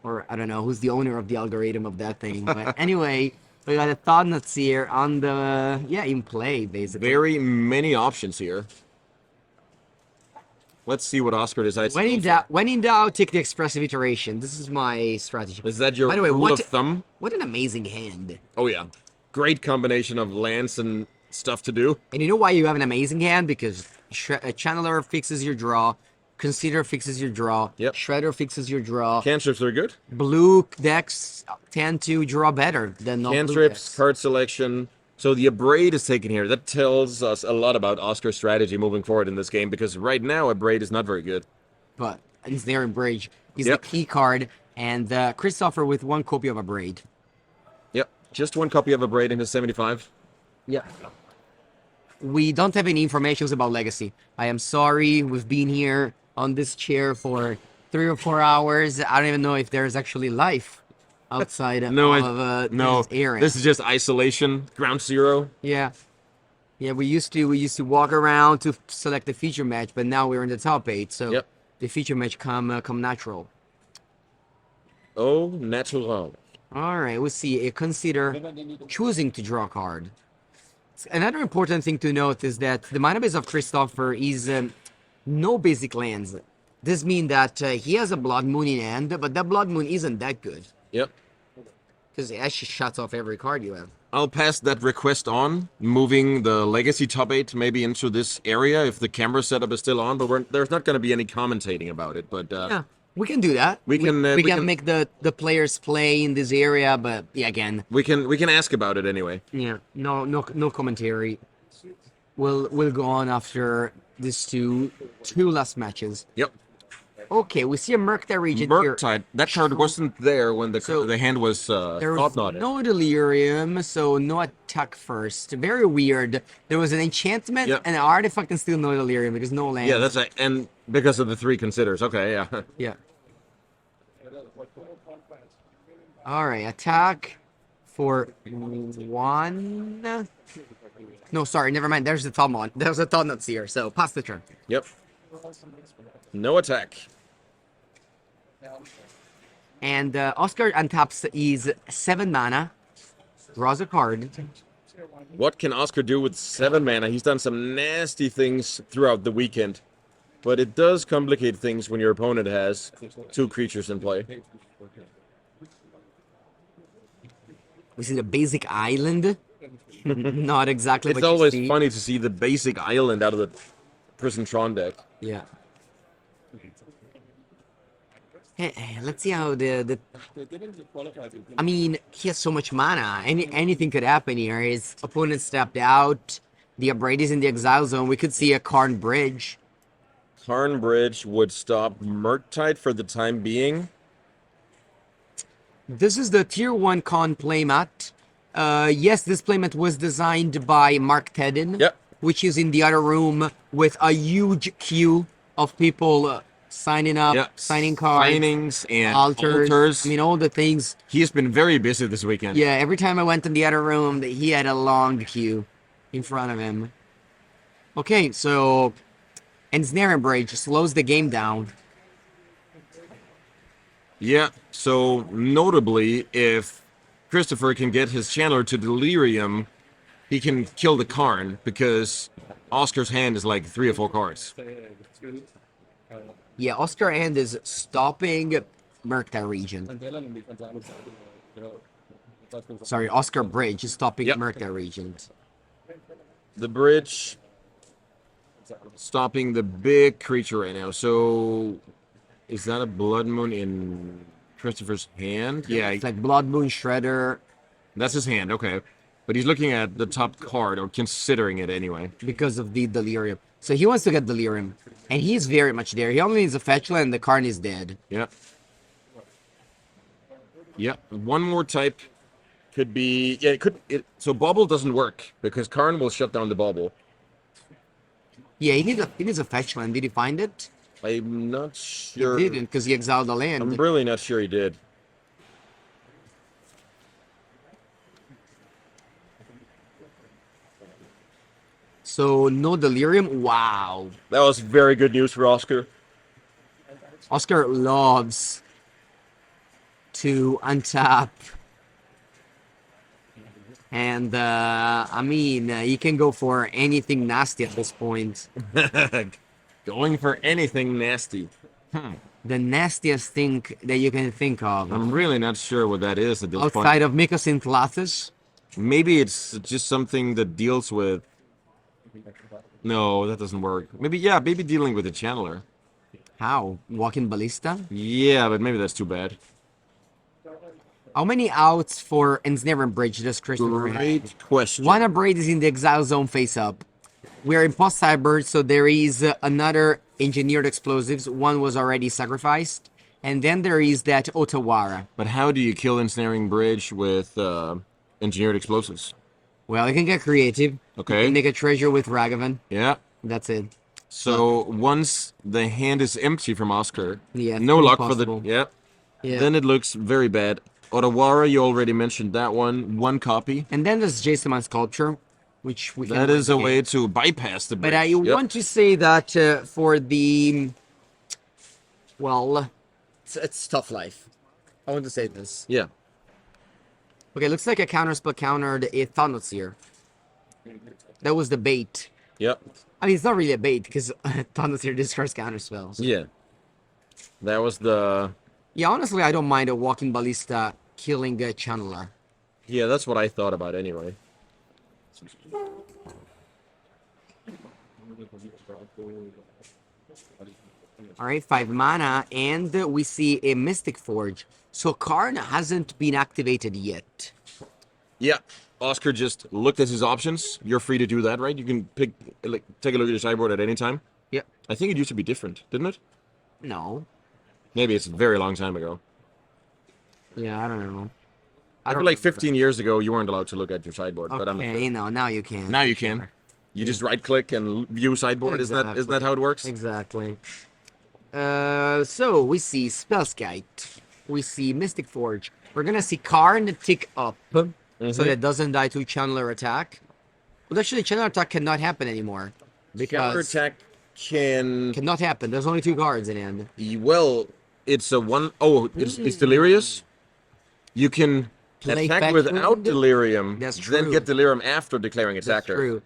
[SPEAKER 2] or I don't know who's the owner of the algorithm of that thing. But anyway, we got a thought nuts here on the in play basically.
[SPEAKER 1] Very many options here. Let's see what Oscar decides to go for.
[SPEAKER 2] When in doubt, take the expressive iteration. This is my strategy.
[SPEAKER 1] Is that your
[SPEAKER 2] By the way,
[SPEAKER 1] rule of thumb?
[SPEAKER 2] what an amazing hand.
[SPEAKER 1] Oh yeah. Great combination of lands and stuff to do.
[SPEAKER 2] And you know why you have an amazing hand? Because Channeler fixes your draw, Consider fixes your draw,
[SPEAKER 1] Yep.
[SPEAKER 2] Shredder fixes your draw.
[SPEAKER 1] Cantrips are good.
[SPEAKER 2] Blue decks tend to draw better than non-blue
[SPEAKER 1] Cantrips,
[SPEAKER 2] decks.
[SPEAKER 1] card selection. So the Abrade is taken here. That tells us a lot about Oscar's strategy moving forward in this game, because right now Abrade is not very good.
[SPEAKER 2] But he's there in Bridge. He's
[SPEAKER 1] Yep.
[SPEAKER 2] the key card, and Christopher with one copy of a braid.
[SPEAKER 1] Yep. Just one copy of Abrade in his 75.
[SPEAKER 2] Yeah. We don't have any information about Legacy. I am sorry. We've been here on this chair for 3 or 4 hours. I don't even know if there's actually life outside
[SPEAKER 1] No,
[SPEAKER 2] of
[SPEAKER 1] no.
[SPEAKER 2] this area.
[SPEAKER 1] This is just isolation, ground zero.
[SPEAKER 2] Yeah. Yeah, we used to walk around to select the feature match, but now we're in the top 8, so
[SPEAKER 1] Yep.
[SPEAKER 2] the feature match come natural.
[SPEAKER 1] Oh, natural.
[SPEAKER 2] All right, we'll see. Consider choosing to draw a card. Another important thing to note is that the mana base of Christopher is no basic lands. This means that he has a Blood Moon in hand, but that Blood Moon isn't that good,
[SPEAKER 1] Yep.
[SPEAKER 2] because it actually shuts off every card you have.
[SPEAKER 1] I'll pass that request on, moving the Legacy top 8 maybe into this area if the camera setup is still on, but there's not going to be any commentating about it. But
[SPEAKER 2] Yeah, we can do that.
[SPEAKER 1] We can,
[SPEAKER 2] we
[SPEAKER 1] we
[SPEAKER 2] can
[SPEAKER 1] can-
[SPEAKER 2] make the players play in this area, but yeah, again,
[SPEAKER 1] we can ask about it anyway.
[SPEAKER 2] yeah, no commentary. We'll go on after these two last matches.
[SPEAKER 1] Yep.
[SPEAKER 2] Okay, we see a Murktide region here.
[SPEAKER 1] Murktide. That card wasn't there when
[SPEAKER 2] So,
[SPEAKER 1] the hand was
[SPEAKER 2] There
[SPEAKER 1] thought
[SPEAKER 2] was
[SPEAKER 1] knotted.
[SPEAKER 2] no delirium, so no attack first. Very weird. There was an enchantment
[SPEAKER 1] Yep.
[SPEAKER 2] and an artifact and still no delirium because no land.
[SPEAKER 1] Yeah, and because of the 3 considers. Okay, yeah.
[SPEAKER 2] Yeah. All right, attack for 1. No, sorry, never mind. There's the thumb on. There's a thumb nuts here, so pass the turn.
[SPEAKER 1] Yep. No attack.
[SPEAKER 2] And Oscar untaps is 7 mana, draws a card.
[SPEAKER 1] What can Oscar do with 7 mana? He's done some nasty things throughout the weekend. But it does complicate things when your opponent has 2 creatures in play.
[SPEAKER 2] We see the basic island. Not exactly
[SPEAKER 1] It's
[SPEAKER 2] what you
[SPEAKER 1] always
[SPEAKER 2] see.
[SPEAKER 1] funny to see the basic island out of the Prison Tron deck.
[SPEAKER 2] Yeah. Hey, let's see how the. I mean, he has so much mana. Anything could happen here. His opponent stepped out. The Abrade is in the exile zone. We could see a Karn Bridge.
[SPEAKER 1] Karn Bridge would stop Murktide for the time being.
[SPEAKER 2] This is the Tier1CON playmat. Yes, this playmat was designed by Mark Tedden.
[SPEAKER 1] Yep.
[SPEAKER 2] Which is in the other room with a huge queue of people signing up,
[SPEAKER 1] Yep.
[SPEAKER 2] signing cards,
[SPEAKER 1] Signings and
[SPEAKER 2] altars. I mean, all the things.
[SPEAKER 1] He has been very busy this weekend.
[SPEAKER 2] Yeah, every time I went in the other room, he had a long queue in front of him. Okay, so Ensnare Bridge slows the game down.
[SPEAKER 1] Yeah, so notably, if Christopher can get his Chandler to Delirium, he can kill the Karn, because Oscar's hand is like 3 or 4 cards.
[SPEAKER 2] Yeah, Oscar Hand is stopping Murktide region. Sorry, Oscar Bridge is stopping
[SPEAKER 1] Yep.
[SPEAKER 2] Murktide region.
[SPEAKER 1] The bridge stopping the big creature right now. So Is that a Blood Moon in Christopher's hand? Yeah,
[SPEAKER 2] It's like Blood Moon Shredder
[SPEAKER 1] that's his hand. Okay, but he's looking at the top card or considering it anyway.
[SPEAKER 2] because of the Delirium. So he wants to get Delirium. And he's very much there. He only needs a fetch land and the card is dead.
[SPEAKER 1] Yeah. Yeah. One more type could be. Yeah, it could. So Bobble doesn't work because Karn will shut down the Bobble.
[SPEAKER 2] Yeah, he needs a fetch land. Did he find it?
[SPEAKER 1] I'm not sure.
[SPEAKER 2] He didn't because he exiled the land.
[SPEAKER 1] I'm really not sure he did.
[SPEAKER 2] So no Delirium. Wow.
[SPEAKER 1] That was very good news for Oscar.
[SPEAKER 2] Oscar loves to untap. And I mean, he can go for anything nasty at this point.
[SPEAKER 1] Going for anything nasty.
[SPEAKER 2] The nastiest thing that you can think of.
[SPEAKER 1] I'm really not sure what that is at this point.
[SPEAKER 2] Outside of Mycosynth Lathis.
[SPEAKER 1] Maybe it's just something that deals with. No, that doesn't work. Maybe dealing with the channeler.
[SPEAKER 2] How? Walking Ballista?
[SPEAKER 1] Yeah, but maybe that's too bad.
[SPEAKER 2] How many outs for Ensnaring Bridge does Christopher have?
[SPEAKER 1] Great question.
[SPEAKER 2] One upgrade is in the Exile Zone face up. We're in post cyber, so there is another Engineered Explosives. One was already sacrificed. And then there is that Otawara.
[SPEAKER 1] But how do you kill Ensnaring Bridge with engineered explosives?
[SPEAKER 2] Well, you can get creative.
[SPEAKER 1] Okay.
[SPEAKER 2] You can make a treasure with Ragavan.
[SPEAKER 1] Yeah.
[SPEAKER 2] That's it.
[SPEAKER 1] So once the hand is empty from Oscar,
[SPEAKER 2] Yeah,
[SPEAKER 1] no luck for
[SPEAKER 2] impossible.
[SPEAKER 1] the
[SPEAKER 2] Yeah.
[SPEAKER 1] Then it looks very bad. Otawara, you already mentioned that one. One copy.
[SPEAKER 2] And then there's Jason Sculpture, which we can
[SPEAKER 1] That is a
[SPEAKER 2] replicate.
[SPEAKER 1] way to bypass the bridge.
[SPEAKER 2] But I want to say that for the... Well, it's tough life. I want to say this.
[SPEAKER 1] Yeah.
[SPEAKER 2] Okay, looks like a counterspell countered a Thanatsir. That was the bait.
[SPEAKER 1] Yep.
[SPEAKER 2] I mean, it's not really a bait because Thanatsir discards counterspells.
[SPEAKER 1] Yeah. That was the...
[SPEAKER 2] Yeah, honestly, I don't mind a Walking Ballista killing a Channeler.
[SPEAKER 1] Yeah, that's what I thought about anyway.
[SPEAKER 2] Alright, 5 mana, and we see a Mystic Forge. So Karn hasn't been activated yet.
[SPEAKER 1] Yeah. Oscar just looked at his options. You're free to do that, right? You can pick, like, take a look at your sideboard at any time.
[SPEAKER 2] Yep.
[SPEAKER 1] I think it used to be different, didn't it?
[SPEAKER 2] No.
[SPEAKER 1] Maybe it's a very long time ago.
[SPEAKER 2] Yeah, I don't know.
[SPEAKER 1] I feel like 15 years ago, you weren't allowed to look at your sideboard. But
[SPEAKER 2] Okay, no, now you can.
[SPEAKER 1] now you can. You just right-click and view sideboard.
[SPEAKER 2] Exactly.
[SPEAKER 1] Isn't that how it works?
[SPEAKER 2] Exactly. So we see Spellskite. We see Mystic Forge. We're gonna see Karn tick up. So that doesn't die to Channeler attack. Well, actually, Channeler attack cannot happen anymore.
[SPEAKER 1] Counter
[SPEAKER 2] Because
[SPEAKER 1] attack can...
[SPEAKER 2] cannot happen. There's only 2 cards in hand.
[SPEAKER 1] Well, it's a one... Oh, it's Delirious? You can
[SPEAKER 2] Play
[SPEAKER 1] attack
[SPEAKER 2] fetch
[SPEAKER 1] without
[SPEAKER 2] wound?
[SPEAKER 1] Delirium,
[SPEAKER 2] That's
[SPEAKER 1] then
[SPEAKER 2] true.
[SPEAKER 1] get Delirium after declaring
[SPEAKER 2] That's
[SPEAKER 1] attacker.
[SPEAKER 2] true.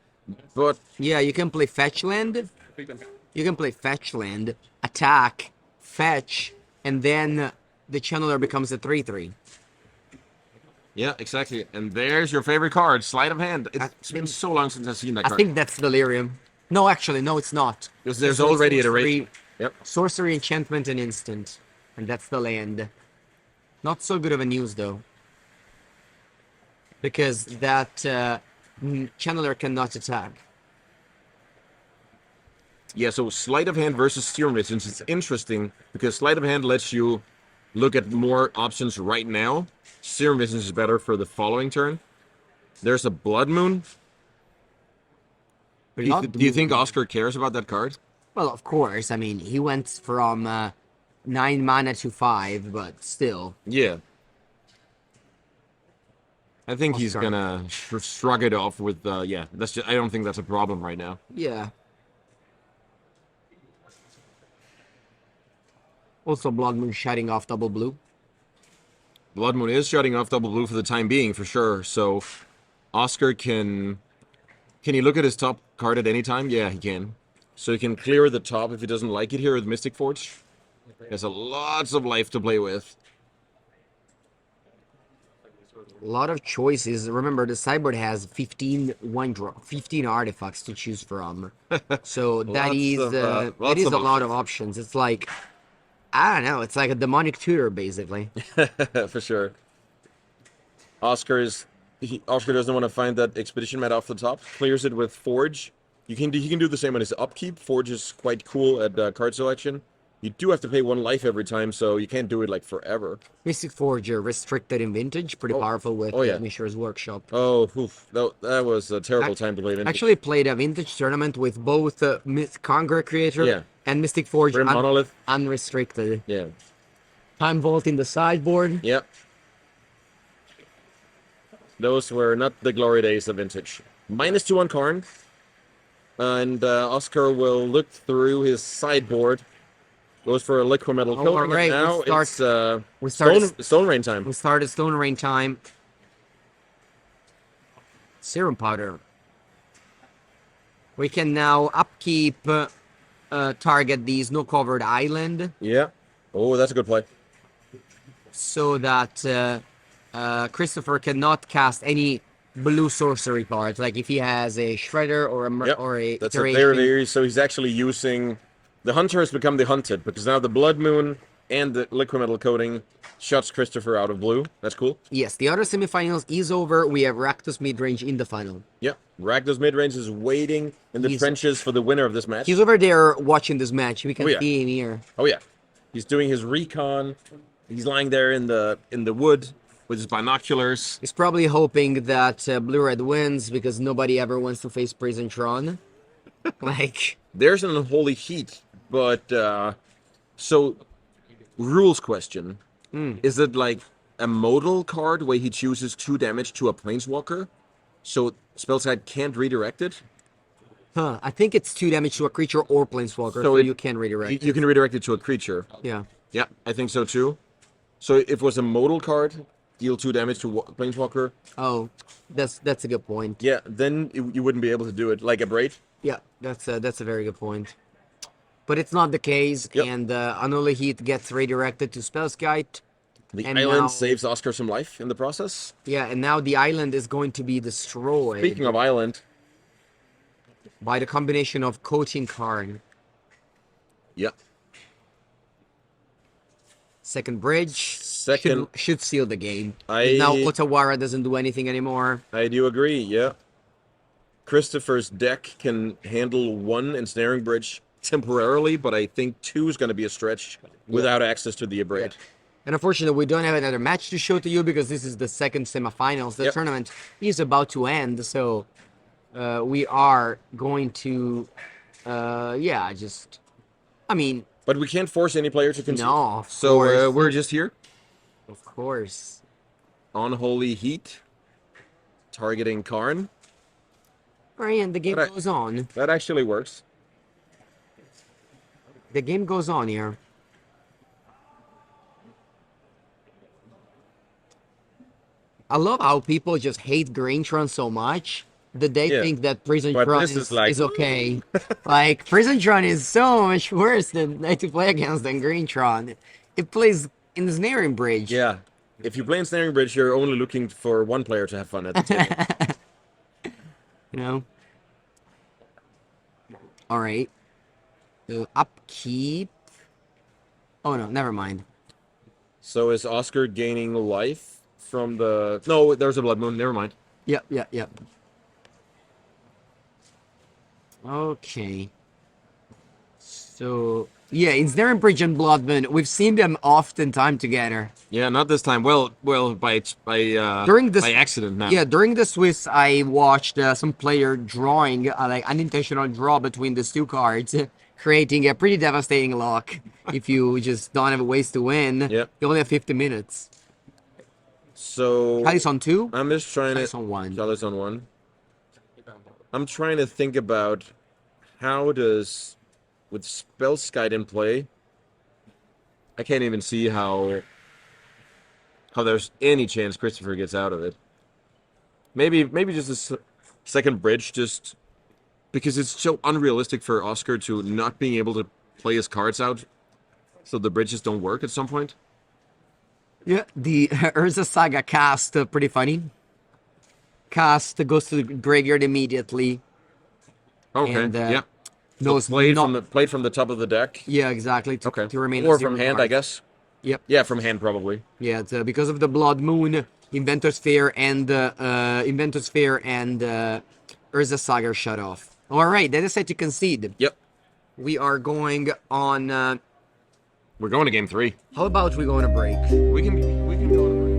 [SPEAKER 1] But
[SPEAKER 2] Yeah, you can play Fetch Land. You can play Fetch Land, attack, fetch, and then the Channeler becomes a 3/3.
[SPEAKER 1] yeah, exactly. And there's your favorite card, Sleight of Hand. It's been so long since I've seen that
[SPEAKER 2] I
[SPEAKER 1] card.
[SPEAKER 2] think that's Delirium. No, actually, no, it's not.
[SPEAKER 1] Because there's
[SPEAKER 2] It's
[SPEAKER 1] already a
[SPEAKER 2] sorcery,
[SPEAKER 1] rate. Yep.
[SPEAKER 2] sorcery, enchantment, and instant. And that's the land. Not so good of a news, though. Because that Channeler cannot attack.
[SPEAKER 1] Yeah, so Sleight of Hand versus Serum Resistance is interesting because Sleight of Hand lets you look at more options right now. Serum Resistance is better for the following turn. There's a Blood Moon. Do you think Oscar cares about that card?
[SPEAKER 2] Well, of course. I mean, he went from 9 mana to 5, but still.
[SPEAKER 1] Yeah. I think he's
[SPEAKER 2] Oscar.
[SPEAKER 1] gonna shrug it off with, yeah, that's just, I don't think that's a problem right now.
[SPEAKER 2] Yeah. Also, Blood Moon shutting off double blue.
[SPEAKER 1] Blood Moon is shutting off double blue for the time being, for sure, so Oscar can he look at his top card at any time? Yeah, he can. So he can clear the top if he doesn't like it here with Mystic Forge. There's lots of life to play with.
[SPEAKER 2] A lot of choices. Remember, the sideboard has 15 1-drop, 15 artifacts to choose from. So that
[SPEAKER 1] Lots
[SPEAKER 2] is
[SPEAKER 1] of,
[SPEAKER 2] that
[SPEAKER 1] lots
[SPEAKER 2] is
[SPEAKER 1] of
[SPEAKER 2] a lot of options. It's like I don't know. It's like a demonic tutor, basically.
[SPEAKER 1] For sure. Oscar doesn't want to find that expedition mat off the top. Clears it with Forge. He can do the same on his upkeep. Forge is quite cool at card selection. You do have to pay 1 life every time, so you can't do it like forever.
[SPEAKER 2] Mystic Forger, restricted in Vintage, pretty powerful with
[SPEAKER 1] oh, yeah.
[SPEAKER 2] Mishra's Workshop.
[SPEAKER 1] Oh, oof. That was a terrible time to play Vintage.
[SPEAKER 2] Actually played a Vintage tournament with both Conqueror Creator
[SPEAKER 1] Yeah.
[SPEAKER 2] and Mystic Forge
[SPEAKER 1] Monolith.
[SPEAKER 2] unrestricted.
[SPEAKER 1] Yeah.
[SPEAKER 2] Time Vault in the sideboard.
[SPEAKER 1] Yep. Those were not the glory days of Vintage. -2 on Karn. And Oscar will look through his sideboard. Goes for a liquid metal coating.
[SPEAKER 2] All right,
[SPEAKER 1] Now
[SPEAKER 2] it's
[SPEAKER 1] Stone Rain time.
[SPEAKER 2] We started Stone Rain time. Serum Powder. We can now upkeep target the snow-covered island.
[SPEAKER 1] Yeah. Oh, that's a good play.
[SPEAKER 2] So that Christopher cannot cast any blue sorcery cards. Like if he has a Shredder or a
[SPEAKER 1] That's
[SPEAKER 2] Iteration.
[SPEAKER 1] so he's actually using the hunter has become the hunted because now the Blood Moon and the liquid metal coating shuts Christopher out of blue. That's cool.
[SPEAKER 2] Yes, the other semifinals is over. We have Rakdos midrange in the final.
[SPEAKER 1] Yep. Rakdos midrange is waiting in the trenches for the winner of this match.
[SPEAKER 2] He's over there watching this match. We can
[SPEAKER 1] yeah.
[SPEAKER 2] see him here.
[SPEAKER 1] Oh yeah. He's doing his recon. He's lying there in the wood with his binoculars.
[SPEAKER 2] He's probably hoping that Blue-Red wins because nobody ever wants to face Prison Tron. Like,
[SPEAKER 1] there's an unholy heat, but so rules question. Is it like a modal card where he chooses 2 damage to a planeswalker? So Spellside can't redirect it?
[SPEAKER 2] I think it's 2 damage to a creature or planeswalker, so you can redirect it.
[SPEAKER 1] You can redirect it to a creature.
[SPEAKER 2] Yeah.
[SPEAKER 1] Yeah, I think so too. So if it was a modal card, deal 2 damage to planeswalker.
[SPEAKER 2] Oh, that's a good point.
[SPEAKER 1] Yeah, then you wouldn't be able to do it like a braid.
[SPEAKER 2] Yeah, that's a very good point. But it's not the case, and Unholy Heat gets redirected to Spellskite.
[SPEAKER 1] The island saves Oscar some life in the process.
[SPEAKER 2] Yeah, and now the island is going to be destroyed.
[SPEAKER 1] Speaking of island.
[SPEAKER 2] By the combination of Coaching Karn.
[SPEAKER 1] Yeah.
[SPEAKER 2] Second bridge. Should seal the game. Now Otawara doesn't do anything anymore.
[SPEAKER 1] I do agree, yeah. Christopher's deck can handle 1 ensnaring bridge temporarily, but I think 2 is going to be a stretch without access to the Abrade.
[SPEAKER 2] Yeah. And unfortunately, we don't have another match to show to you because this is the second semifinals. The tournament is about to end, so we are going to, I mean...
[SPEAKER 1] But we can't force any player to concede.
[SPEAKER 2] No,
[SPEAKER 1] so we're just here?
[SPEAKER 2] Of course.
[SPEAKER 1] Unholy Heat. Targeting Karn.
[SPEAKER 2] And the game goes on.
[SPEAKER 1] That actually works.
[SPEAKER 2] The game goes on here. I love how people just hate Greentron so much that they think that Prison Tron is okay. Like, Prison Tron is so much worse to play against than Greentron. It plays Ensnaring Bridge.
[SPEAKER 1] Yeah. If you play Ensnaring Bridge, you're only looking for 1 player to have fun at the table.
[SPEAKER 2] You know? Alright. Upkeep. Oh no, never mind.
[SPEAKER 1] So is Oscar gaining life from the... No, there's a Blood Moon. Never mind.
[SPEAKER 2] Yep. Okay. So... Yeah, Ensnaring Bridge and Blood Moon, we've seen them often time together.
[SPEAKER 1] Yeah, not this time. Well, by accident now.
[SPEAKER 2] Yeah, during the Swiss, I watched some player drawing like unintentional draw between these 2 cards, creating a pretty devastating lock. If you just don't have ways to win, you only have 50 minutes.
[SPEAKER 1] So
[SPEAKER 2] Kali's on 2.
[SPEAKER 1] I'm just trying
[SPEAKER 2] Kali's on 1.
[SPEAKER 1] Kali's on 1. I'm trying to think about how does. With Spellskite in play, I can't even see how there's any chance Christopher gets out of it. Maybe just a second bridge, just because it's so unrealistic for Oscar to not being able to play his cards out, so the bridges don't work at some point.
[SPEAKER 2] Yeah, the Urza Saga cast, pretty funny. Cast goes to the graveyard immediately.
[SPEAKER 1] Okay,
[SPEAKER 2] and, No, it's
[SPEAKER 1] Played
[SPEAKER 2] not.
[SPEAKER 1] from the top of the deck.
[SPEAKER 2] Yeah, exactly.
[SPEAKER 1] Okay.
[SPEAKER 2] To remain
[SPEAKER 1] Or
[SPEAKER 2] at zero
[SPEAKER 1] from hand, I
[SPEAKER 2] cards.
[SPEAKER 1] guess.
[SPEAKER 2] Yep.
[SPEAKER 1] Yeah, from hand probably.
[SPEAKER 2] Yeah, it's, because of the Blood Moon, Inventor Sphere and Urza Saga shut off. All right, they decide to concede.
[SPEAKER 1] Yep.
[SPEAKER 2] We are going on.
[SPEAKER 1] We're going to game 3.
[SPEAKER 2] How about we go on a break?
[SPEAKER 1] We can go to break.